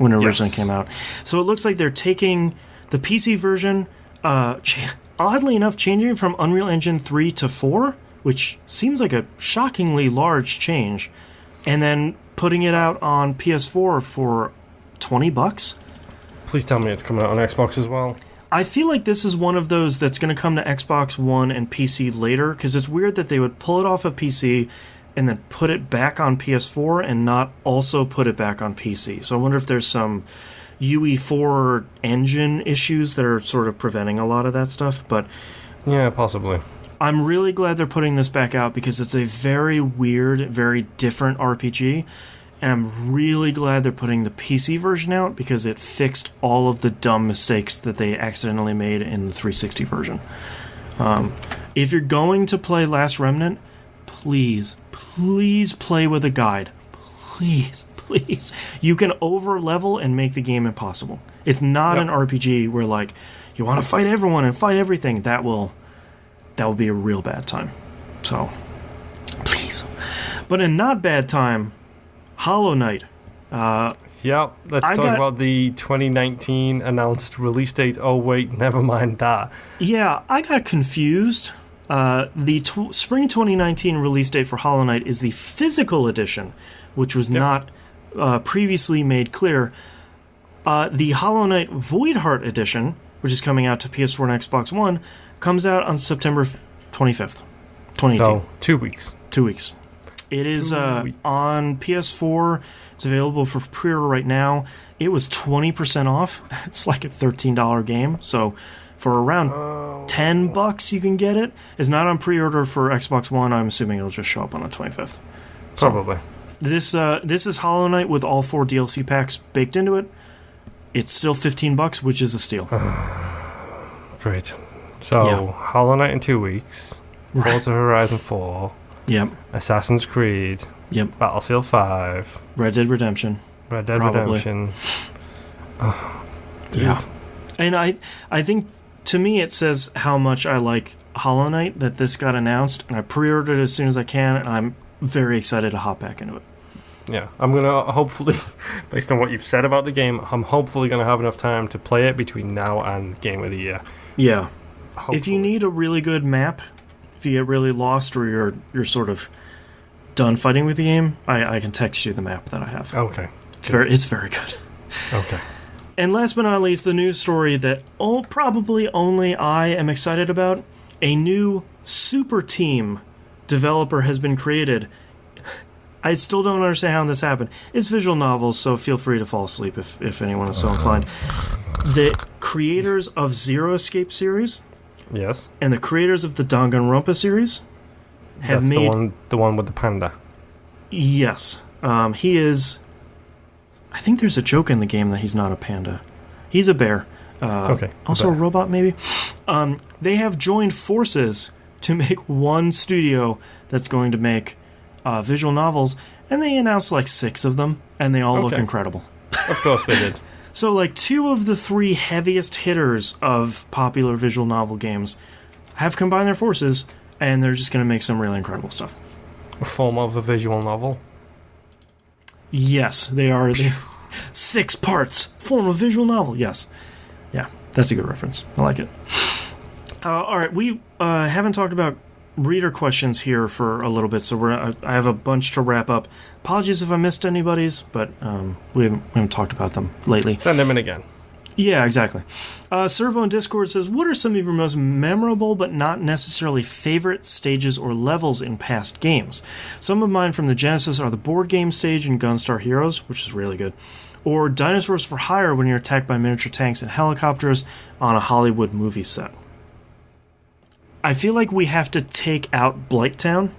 originally came out. So it looks like they're taking the PC version, oddly enough, changing it from Unreal Engine 3 to 4, which seems like a shockingly large change, and then putting it out on PS4 for $20. Please tell me it's coming out on Xbox as well. I feel like this is one of those that's going to come to Xbox One and PC later, because it's weird that they would pull it off of PC and then put it back on PS4 and not also put it back on PC. So I wonder if there's some UE4 engine issues that are sort of preventing a lot of that stuff. But yeah, possibly. I'm really glad they're putting this back out, because it's a very weird, very different RPG. And I'm really glad they're putting the PC version out, because it fixed all of the dumb mistakes that they accidentally made in the 360 version. If you're going to play Last Remnant, please play with a guide. Please. You can over-level and make the game impossible. It's not an RPG where, like, you want to fight everyone and fight everything. That will be a real bad time. So, please. But a not bad time, Hollow Knight. Let's talk about the 2019 announced release date. Oh wait, never mind that. Yeah, I got confused. The spring 2019 release date for Hollow Knight is the physical edition, which was not previously made clear. The Hollow Knight Voidheart Edition, which is coming out to PS4 and Xbox One, comes out on September 25th, 2018. So, 2 weeks. 2 weeks. It is 2 weeks. on PS4. It's available for pre-order right now. It was 20% off. It's like a $13 game. So for around $10 you can get it. It's not on pre-order for Xbox One. I'm assuming it'll just show up on the 25th. Probably. So, this is Hollow Knight with all 4 DLC packs baked into it. It's still $15, which is a steal. Great. So, Hollow Knight in 2 weeks. Forza Horizon 4. Yep. Assassin's Creed. Yep. Battlefield 5. Red Dead Redemption. Redemption. Oh, yeah. And I think, to me, it says how much I like Hollow Knight that this got announced, and I pre-ordered it as soon as I can, and I'm very excited to hop back into it. Yeah, I'm going to hopefully, based on what you've said about the game, I'm hopefully going to have enough time to play it between now and Game of the Year. Yeah. Hopefully. If you need a really good map, if you get really lost or you're sort of done fighting with the game, I can text you the map that I have. Okay. It's very good. Okay. And last but not least, the news story that probably only I am excited about. A new super team developer has been created. I still don't understand how this happened. It's visual novels, so feel free to fall asleep if anyone is so inclined. The creators of Zero Escape series, Yes. and the creators of the Danganronpa series have That's made... the one with the panda. Yes. He is... I think there's a joke in the game that he's not a panda. He's a bear. Okay. Also a robot, maybe? They have joined forces to make one studio that's going to make visual novels, and they announced like 6 of them, and they all look incredible. Of course they did. So like 2 of the 3 heaviest hitters of popular visual novel games have combined their forces, and they're just going to make some really incredible stuff. A form of a visual novel. Yes, they are. 6 parts form a visual novel. Yes. Yeah, that's a good reference. I like it. All right, we haven't talked about reader questions here for a little bit, so I have a bunch to wrap up. Apologies if I missed anybody's, but we haven't talked about them lately. Send them in again. Yeah, exactly. Servo in Discord says, what are some of your most memorable but not necessarily favorite stages or levels in past games? Some of mine from the Genesis are the board game stage in Gunstar Heroes, which is really good, or Dinosaurs for Hire when you're attacked by miniature tanks and helicopters on a Hollywood movie set. I feel like we have to take out Blighttown.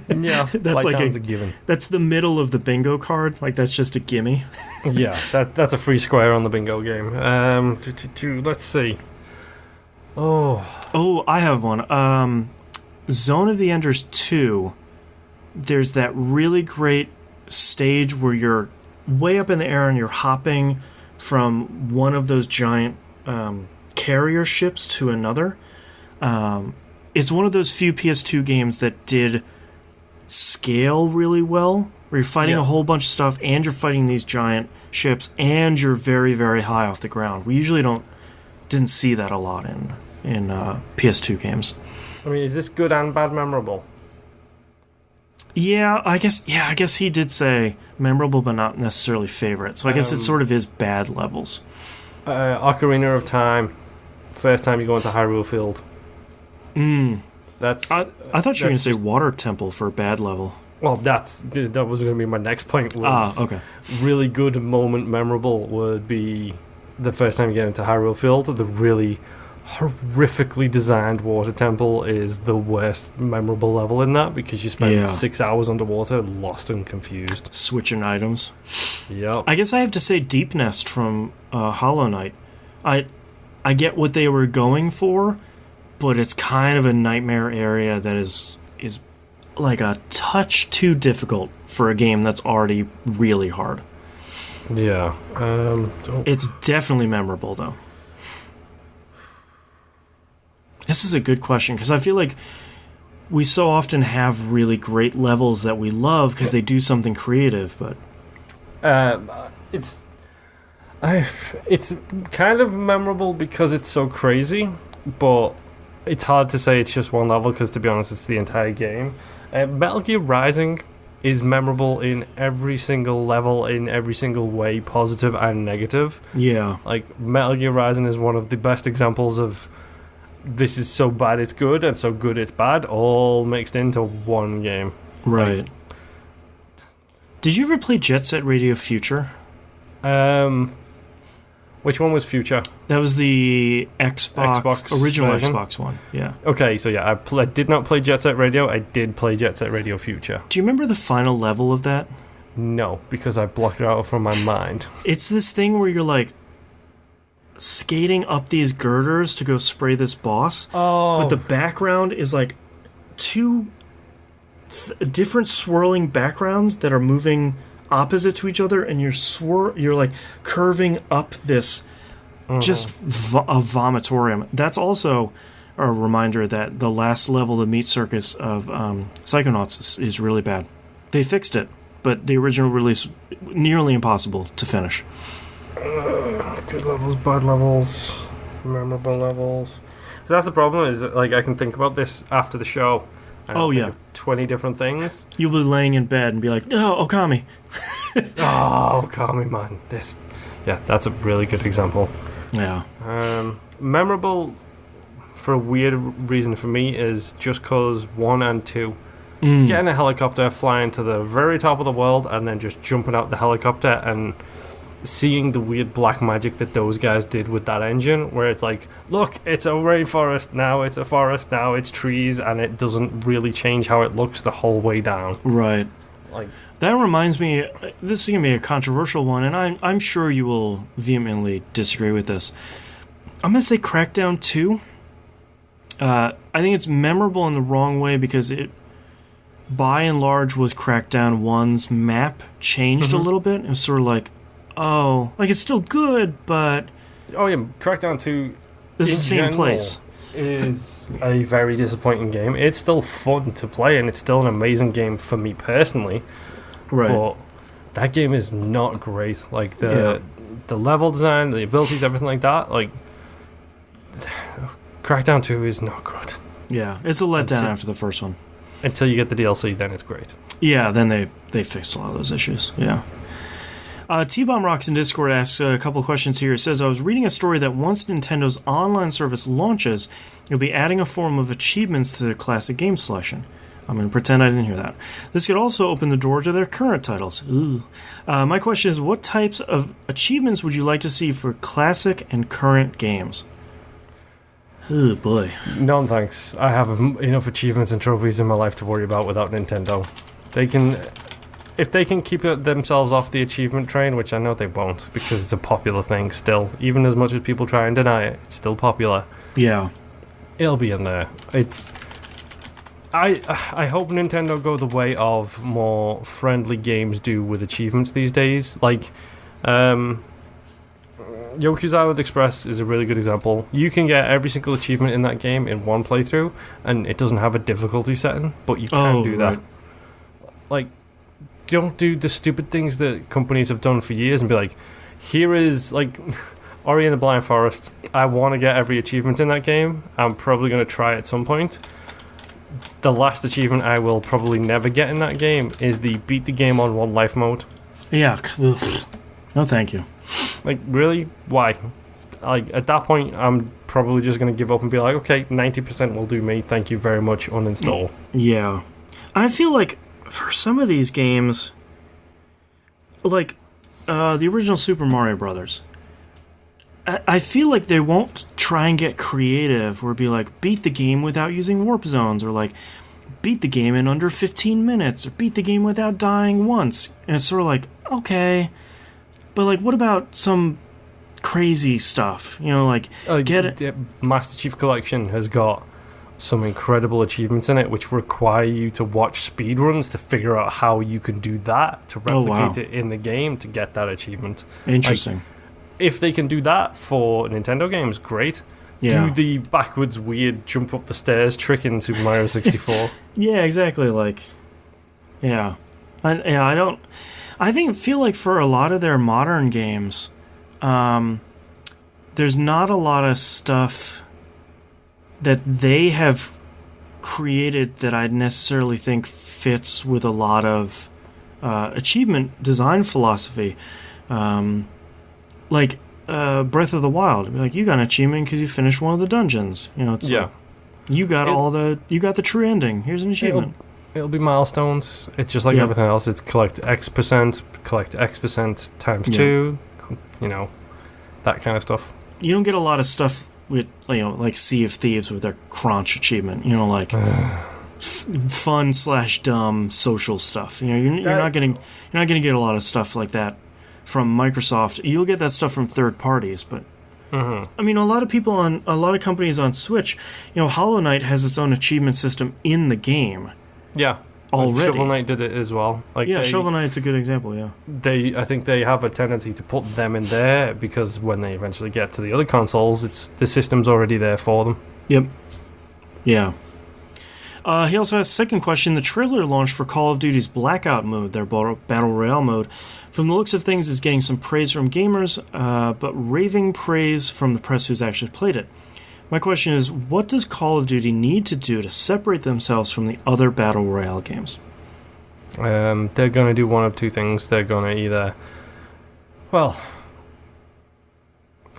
Yeah, that's like a given. That's the middle of the bingo card. Like, that's just a gimme. Yeah, that's a free square on the bingo game. Let's see. Oh, I have one. Zone of the Enders 2. There's that really great stage where you're way up in the air and you're hopping from one of those giant carrier ships to another. It's one of those few PS2 games that did scale really well, where you're fighting a whole bunch of stuff and you're fighting these giant ships and you're very, very high off the ground. We usually didn't see that a lot in PS2 games. I mean, is this good and bad memorable? Yeah, I guess he did say memorable but not necessarily favorite. So I guess it sort of is bad levels. Ocarina of Time, first time you go into Hyrule Field. That's. I thought you were going to say Water Temple for bad level. Well, that was going to be my next point. Okay. Really good moment, memorable would be the first time you get into Hyrule Field. The really horrifically designed Water Temple is the worst memorable level in that because you spend 6 hours underwater, lost and confused, switching items. Yep. I guess I have to say Deep Nest from Hollow Knight. I get what they were going for, but it's kind of a nightmare area that is like a touch too difficult for a game that's already really hard. Yeah. It's definitely memorable, though. This is a good question, because I feel like we so often have really great levels that we love because they do something creative, but... It's kind of memorable because it's so crazy, but it's hard to say it's just one level because, to be honest, it's the entire game. Metal Gear Rising is memorable in every single level, in every single way, positive and negative. Yeah. Like, Metal Gear Rising is one of the best examples of this is so bad it's good and so good it's bad, all mixed into one game. Right. Like, Did you ever play Jet Set Radio Future? Which one was Future? That was the original version? Xbox One. Yeah. Okay, so yeah, I did not play Jet Set Radio. I did play Jet Set Radio Future. Do you remember the final level of that? No, because I blocked it out from my mind. It's this thing where you're like skating up these girders to go spray this boss. Oh. But the background is like two different swirling backgrounds that are moving opposite to each other, and you're like curving up this just a vomitorium. That's also a reminder that the last level, the meat circus of Psychonauts, is really bad. They fixed it, but the original release nearly impossible to finish. Good levels, bad levels, memorable levels. So that's the problem. Is like I can think about this after the show. And oh yeah, 20 different things. You'll be laying in bed and be like, "Oh, Okami." Oh, Okami, man. That's a really good example. Yeah. Memorable for a weird reason for me is just cause 1 and 2. Getting a helicopter, flying to the very top of the world, and then just jumping out the helicopter and seeing the weird black magic that those guys did with that engine, where it's like, look, it's a rainforest, now it's a forest, now it's trees, and it doesn't really change how it looks the whole way down. Right. Like that reminds me, this is going to be a controversial one, and I'm sure you will vehemently disagree with this. I'm going to say Crackdown 2. I think it's memorable in the wrong way because it, by and large, was Crackdown 1's map changed a little bit. It was sort of like, oh, like it's still good, but... Oh yeah, Crackdown 2 this is the same place. Is a very disappointing game. It's still fun to play, and it's still an amazing game for me personally. Right. But that game is not great. Like the level design, the abilities, everything like that. Like Crackdown 2 is not good. Yeah, it's a letdown after the first one. Until you get the DLC, then it's great. Yeah, then they fixed a lot of those issues. Yeah. T-Bomb Rocks in Discord asks a couple of questions here. It says, I was reading a story that once Nintendo's online service launches, it'll be adding a form of achievements to their classic game selection. I'm going to pretend I didn't hear that. This could also open the door to their current titles. Ooh. My question is, what types of achievements would you like to see for classic and current games? Oh, boy. None, thanks. I have enough achievements and trophies in my life to worry about without Nintendo. If they can keep themselves off the achievement train, which I know they won't, because it's a popular thing still. Even as much as people try and deny it, it's still popular. Yeah. It'll be in there. I hope Nintendo go the way of more friendly games do with achievements these days. Like, Yoku's Island Express is a really good example. You can get every single achievement in that game in one playthrough, and it doesn't have a difficulty setting, but you can do that. Right. Like, don't do the stupid things that companies have done for years and be like, here is, like, Ori and the Blind Forest. I want to get every achievement in that game. I'm probably going to try at some point. The last achievement I will probably never get in that game is the beat the game on one life mode. Yeah. No, thank you. Like, really? Why? Like, at that point, I'm probably just going to give up and be like, okay, 90% will do me. Thank you very much. Uninstall. Yeah. I feel like for some of these games, like the original Super Mario Brothers, I feel like they won't try and get creative or be like, beat the game without using warp zones, or like, beat the game in under 15 minutes, or beat the game without dying once. And it's sort of like, okay, but like, what about some crazy stuff? You know, like, Master Chief Collection has got some incredible achievements in it which require you to watch speedruns to figure out how you can do that, to replicate it in the game to get that achievement. Interesting. Like, if they can do that for Nintendo games, great. Yeah. Do the backwards weird jump up the stairs trick in Super Mario 64. Yeah, exactly. Like, yeah. I feel like for a lot of their modern games, there's not a lot of stuff that they have created that I'd necessarily think fits with a lot of achievement design philosophy. Like Breath of the Wild. Like, you got an achievement because you finished one of the dungeons. You know, it's like, you got the true ending. Here's an achievement. It'll be milestones. It's just like everything else. It's collect X%, collect X% times 2, that kind of stuff. You don't get a lot of stuff with, like Sea of Thieves with their crunch achievement. Like fun/dumb social stuff. You're not gonna get a lot of stuff like that from Microsoft. You'll get that stuff from third parties, but I mean, a lot of companies on Switch, Hollow Knight has its own achievement system in the game. Yeah. Already. Shovel Knight did it as well. Shovel Knight's a good example, yeah. I think they have a tendency to put them in there because when they eventually get to the other consoles, the system's already there for them. Yep. Yeah. He also has a second question. The trailer launched for Call of Duty's Blackout mode, their Battle Royale mode. From the looks of things, is getting some praise from gamers, but raving praise from the press who's actually played it. My question is, what does Call of Duty need to do to separate themselves from the other Battle Royale games? They're going to do one of two things. They're going to either... Well,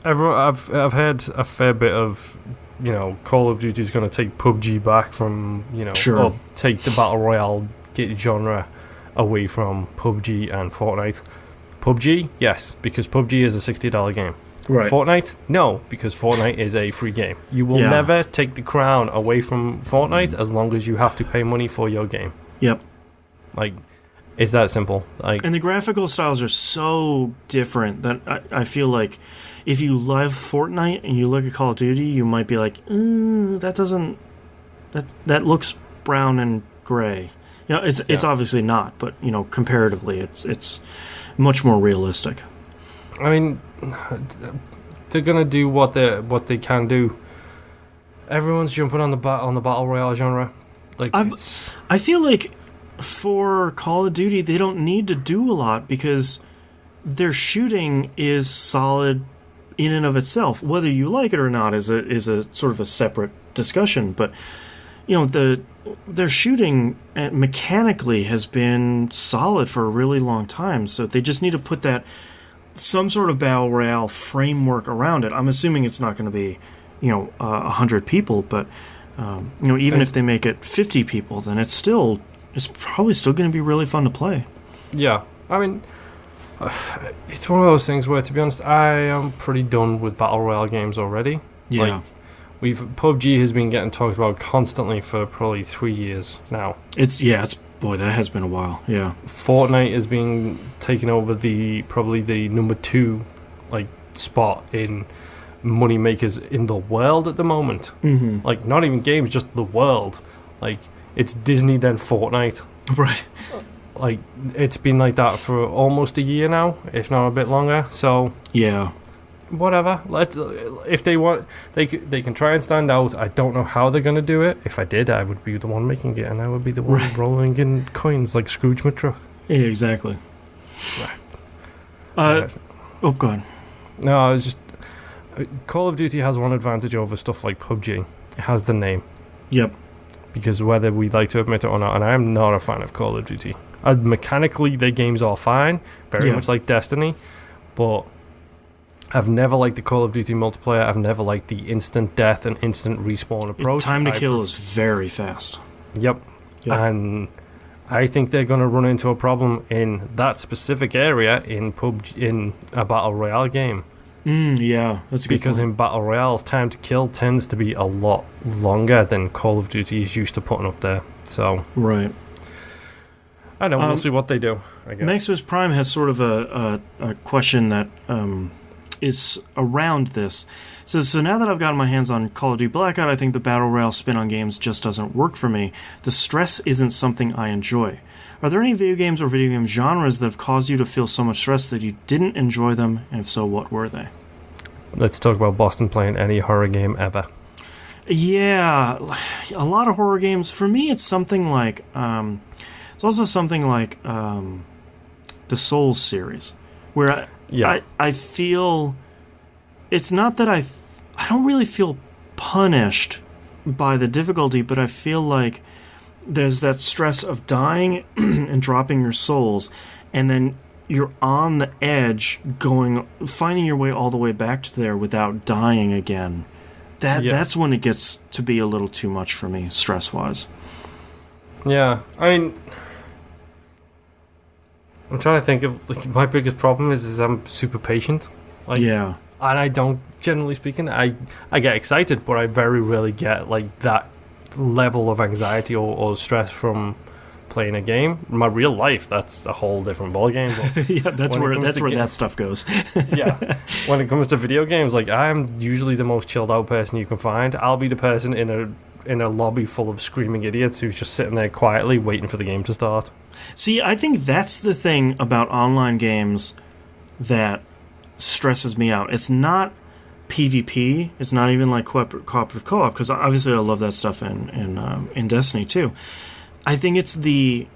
I've heard a fair bit of, Call of Duty is going to take PUBG back from, sure. Or take the Battle Royale genre away from PUBG and Fortnite. PUBG, yes, because PUBG is a $60 game. Right. Fortnite, no, because Fortnite is a free game. You will never take the crown away from Fortnite as long as you have to pay money for your game. Yep. It's that simple. And the graphical styles are so different that I feel like if you love Fortnite and you look at Call of Duty, you might be like, that looks brown and gray. It's obviously not, but comparatively, it's much more realistic. I mean, they're gonna do what they can do. Everyone's jumping on the Battle Royale genre. I feel like for Call of Duty, they don't need to do a lot because their shooting is solid in and of itself. Whether you like it or not is a sort of a separate discussion. But their shooting mechanically has been solid for a really long time. So they just need to put some sort of Battle Royale framework around it. I'm assuming it's not going to be, 100 people, but even if they make it 50 people, then it's probably still going to be really fun to play. Yeah, I mean, it's one of those things where, to be honest, I am pretty done with Battle Royale games already. Yeah, PUBG has been getting talked about constantly for probably 3 years now. Boy, that has been a while. Yeah, Fortnite is being taken over probably the number 2 spot in money makers in the world at the moment. Mm-hmm. Not even games, just the world. It's Disney then Fortnite. Right. It's been like that for almost a year now, if not a bit longer. So yeah. Whatever. If they want, they can try and stand out. I don't know how they're going to do it. If I did, I would be the one making it, and I would be the one rolling in coins like Scrooge McDuck. Yeah, exactly. Go on. No, I was just... Call of Duty has one advantage over stuff like PUBG. It has the name. Yep. Because whether we like to admit it or not, and I am not a fan of Call of Duty. Mechanically, their games are fine. Very much like Destiny. But... I've never liked the Call of Duty multiplayer. I've never liked the instant death and instant respawn approach. Time to kill is very fast. Yep. And I think they're going to run into a problem in that specific area in PUBG, in a Battle Royale game. Yeah, that's a good Because point. in Battle Royale, time to kill tends to be a lot longer than Call of Duty is used to putting up there. So right. I know, we'll see what they do, I guess. Maximus Prime has sort of a question that... is around this. So now that I've gotten my hands on Call of Duty Blackout, I think the Battle Royale spin on games just doesn't work for me. The stress isn't something I enjoy. Are there any video games or video game genres that have caused you to feel so much stress that you didn't enjoy them? And if so, what were they? Let's talk about Boston playing any horror game ever. Yeah, a lot of horror games. For me, it's something like... it's also something like the Souls series, where I feel... It's not that I don't really feel punished by the difficulty, but I feel like there's that stress of dying and dropping your souls, and then you're on the edge finding your way all the way back to there without dying again. That's when it gets to be a little too much for me, stress-wise. Yeah, I mean, I'm trying to think of like my biggest problem is I'm super patient. Like, Yeah. and I don't, generally speaking, I get excited, but I very rarely get like that level of anxiety or stress from playing a game. In my real life, that's a whole different ballgame. Yeah, that's where that stuff goes. Yeah, when it comes to video games, like I'm usually the most chilled out person you can find. I'll be the person in a lobby full of screaming idiots who's just sitting there quietly waiting for the game to start. See, I think that's the thing about online games that stresses me out. It's not PvP. It's not even like cooperative co-op, because obviously I love that stuff in Destiny too. I think it's the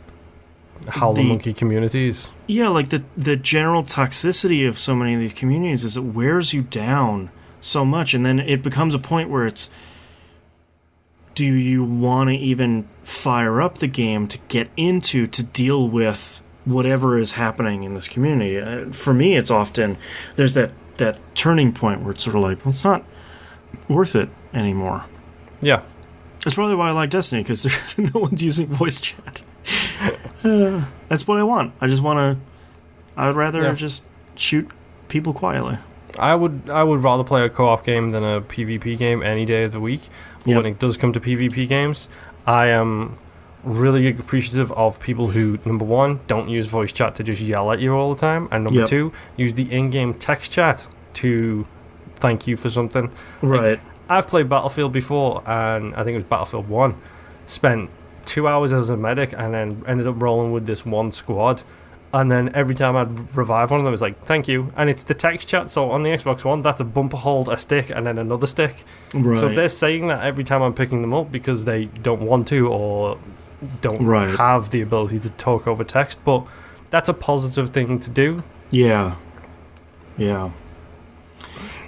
monkey communities. Yeah, like the general toxicity of so many of these communities is it wears you down so much, and then it becomes a point where it's, do you want to even fire up the game to get into to deal with whatever is happening in this community? For me, it's often there's that turning point where it's sort of like, well, it's not worth it anymore. Yeah. That's probably why I like Destiny, because no one's using voice chat. That's what I want. I would rather just shoot people quietly. I would rather play a co-op game than a PvP game any day of the week. But when it does come to PvP games, I am really appreciative of people who, number one, don't use voice chat to just yell at you all the time, and number two, use the in-game text chat to thank you for something. Right. Like, I've played Battlefield before, and I think it was Battlefield 1. Spent 2 hours as a medic, and then ended up rolling with this one squad. And then every time I'd revive one of them, it's like, thank you. And it's the text chat, so on the Xbox One, that's a bumper hold, a stick, and then another stick. Right. So they're saying that every time I'm picking them up because they don't want to or don't have the ability to talk over text. But that's a positive thing to do. Yeah. Yeah.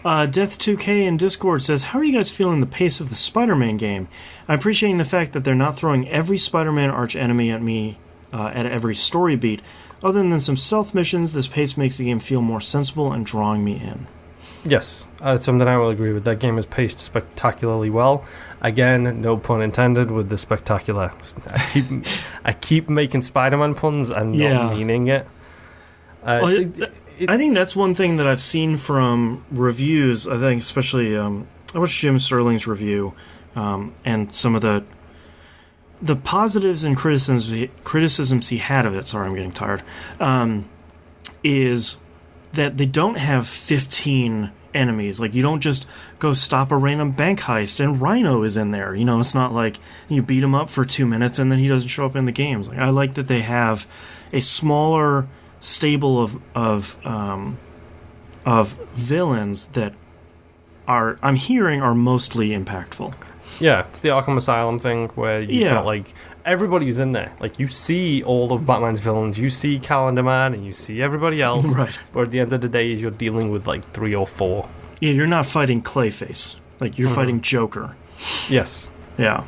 Death2K in Discord says, how are you guys feeling the pace of the Spider-Man game? I'm appreciating the fact that they're not throwing every Spider-Man arch enemy at me at every story beat. Other than some stealth missions, this pace makes the game feel more sensible and drawing me in. Yes, that's something I will agree with. That game is paced spectacularly well. Again, no pun intended with the spectacular. I keep making Spider-Man puns and not meaning it. I think that's one thing that I've seen from reviews. I think especially I watched Jim Sterling's review and some of the positives and criticisms he had of it. Sorry, I'm getting tired. Is that they don't have 15 enemies. Like, you don't just go stop a random bank heist and Rhino is in there. You know, it's not like you beat him up for 2 minutes and then he doesn't show up in the games. Like, I like that they have a smaller stable of villains that I'm hearing are mostly impactful. Yeah, it's the Arkham Asylum thing where you've got, like, everybody's in there. Like, you see all of Batman's villains, you see Calendar Man, and you see everybody else. Right. But at the end of the day, you're dealing with, like, 3 or 4. Yeah, you're not fighting Clayface. Like, you're fighting Joker. Yes. Yeah.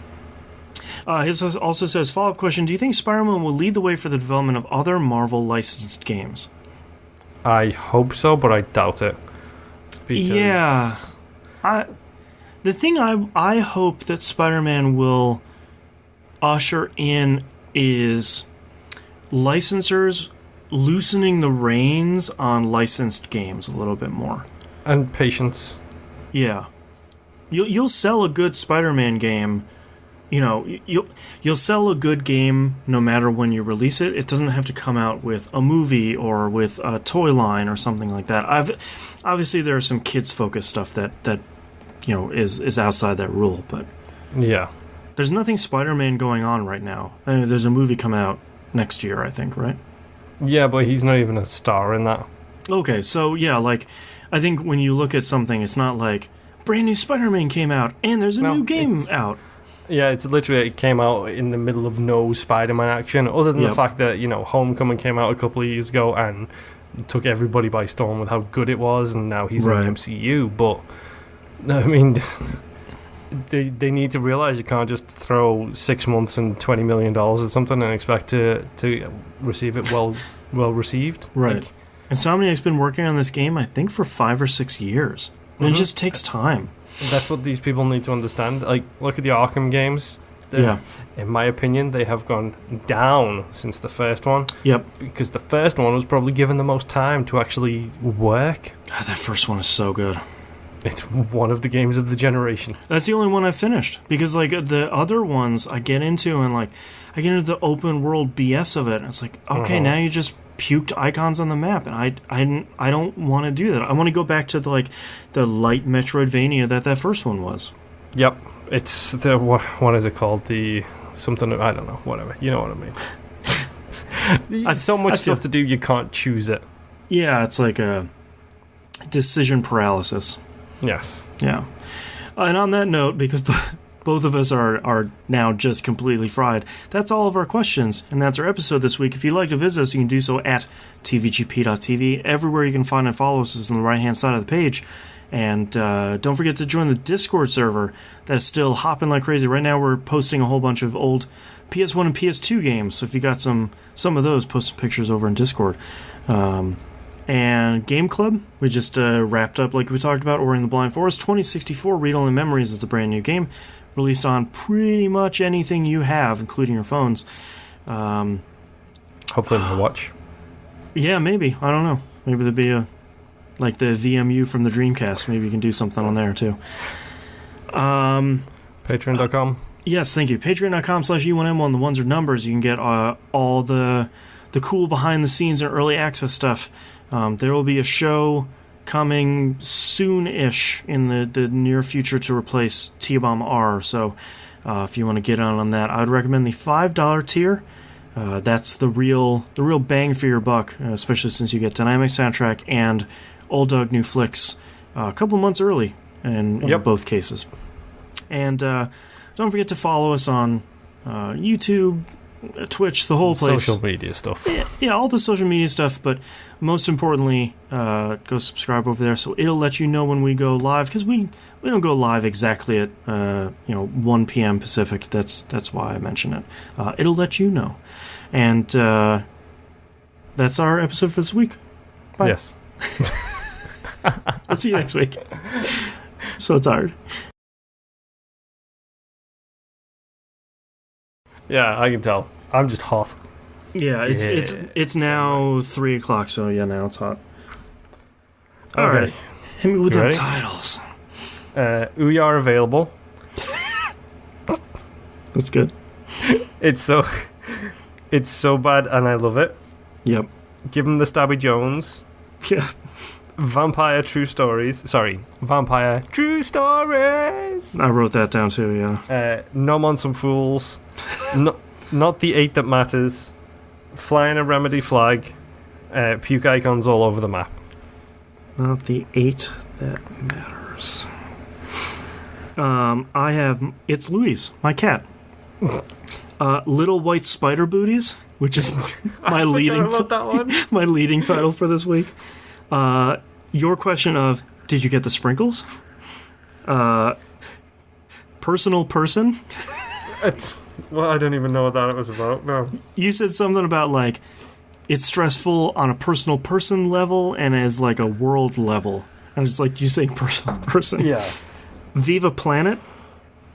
He also says, follow-up question, do you think Spider-Man will lead the way for the development of other Marvel licensed games? I hope so, but I doubt it. Because... Yeah. The thing I hope that Spider-Man will usher in is licensors loosening the reins on licensed games a little bit more. And patience. Yeah. You'll sell a good Spider-Man game. You know, you'll sell a good game no matter when you release it. It doesn't have to come out with a movie or with a toy line or something like that. Obviously there are some kids-focused stuff that you know, is outside that rule, but yeah, there's nothing Spider-Man going on right now. I mean, there's a movie coming out next year, I think, right? Yeah, but he's not even a star in that. Okay, so yeah, like, I think when you look at something, it's not like brand new Spider-Man came out and there's a new game out. Yeah, it's literally, it came out in the middle of no Spider-Man action, other than the fact that, you know, Homecoming came out a couple of years ago and took everybody by storm with how good it was, and now he's in the MCU, but I mean, they need to realize you can't just throw 6 months and $20 million at something and expect to receive it well received. Right. Like, Insomniac's been working on this game, I think, for 5 or 6 years. And it just takes time. That's what these people need to understand. Like, look at the Arkham games. In my opinion, they have gone down since the first one. Yep. Because the first one was probably given the most time to actually work. God, that first one is so good. It's one of the games of the generation. That's the only one I finished. Because, like, the other ones I get into, and, like, I get into the open world BS of it. And it's like, okay, now you just puked icons on the map. And I don't want to do that. I want to go back to, the light Metroidvania that first one was. Yep. It's the, what is it called? The something, I don't know, whatever. You know what I mean. There's so much stuff to do, you can't choose it. Yeah, it's like a decision paralysis. Yes. Yeah. And on that note, because both of us are now just completely fried, that's all of our questions, and that's our episode this week. If you'd like to visit us, you can do so at tvgp.tv. Everywhere you can find and follow us is on the right-hand side of the page. And don't forget to join the Discord server. That's still hopping like crazy. Right now we're posting a whole bunch of old PS1 and PS2 games, so if you got some of those, post some pictures over in Discord. And Game Club, we just wrapped up, like we talked about, Ori and the Blind Forest. 2064 Read-Only Memories is a brand new game, released on pretty much anything you have, including your phones. Hopefully my watch. Yeah, maybe. I don't know. Maybe there'll be like the VMU from the Dreamcast. Maybe you can do something on there, too. Patreon.com. Yes, thank you. Patreon.com/U1M1. The ones are numbers. You can get all the cool behind-the-scenes and early access stuff. There will be a show coming soon-ish in the near future to replace T-Bomb R. So if you want to get on that, I would recommend the $5 tier. That's the real bang for your buck, especially since you get dynamic soundtrack and Old Dog New Flicks a couple months early in both cases. And don't forget to follow us on YouTube, Twitch, the whole place. Social media stuff. Yeah, all the social media stuff, but most importantly, go subscribe over there so it'll let you know when we go live, because we don't go live exactly at 1 p.m. Pacific. That's why I mention it. It'll let you know. And that's our episode for this week. Bye. Yes. I'll see you next week. So tired. Yeah, I can tell. I'm just hot. Yeah, it's now 3 o'clock, so yeah, now it's hot. Okay. Alright. Hit me with them titles. Ouya available. That's good. It's so bad and I love it. Yep. Give him the Stabby Jones. Yeah. Vampyr True Stories. Vampyr True Stories. I wrote that down too, yeah. Nom on Some Fools. Not the 8 that matters. Flying a Remedy flag. Puke icons all over the map. Not the 8 that matters. I have It's Louise, my cat. Little White Spider Booties, which is my leading my leading title for this week. Your question of did you get the sprinkles? Personal person. Well, I don't even know what that was about. No. You said something about like it's stressful on a personal person level and as like a world level. I was like, you saying personal person? Yeah. Viva Planet.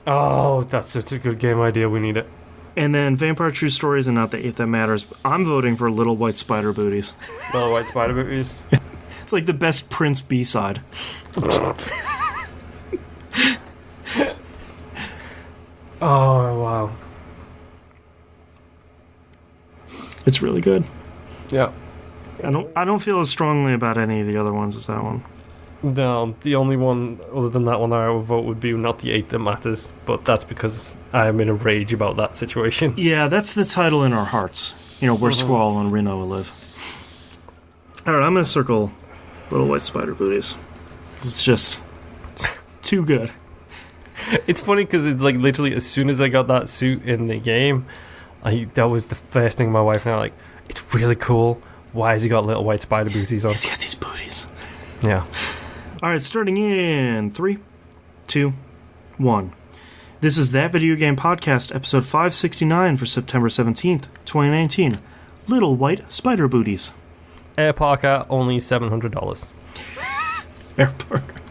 Oh, that's such a good game idea. We need it. And then Vampyr True Stories and Not the 8 That Matters. I'm voting for Little White Spider Booties. Little White Spider Booties? It's like the best Prince B-side. Oh, wow. It's really good. Yeah. I don't feel as strongly about any of the other ones as that one. No, the only one other than that one I would vote would be Not the 8 That Matters, but that's because I am in a rage about that situation. Yeah, that's the title in our hearts. You know, where Squall and Reno live. Alright, I'm going to circle Little White Spider Booties. It's too good. It's funny because it's like literally as soon as I got that suit in the game, that was the first thing my wife and I were like, it's really cool. Why has he got Little White Spider Booties on? He's got these booties. Yeah. Alright, starting in 3, 2, 1. This is That Video Game Podcast, episode 569 for September 17th, 2019. Little White Spider Booties. Air Parker, only $700. Air Parker.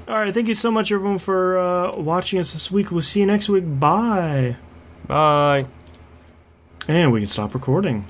Alright, thank you so much, everyone, for watching us this week. We'll see you next week. Bye. Bye. And we can stop recording.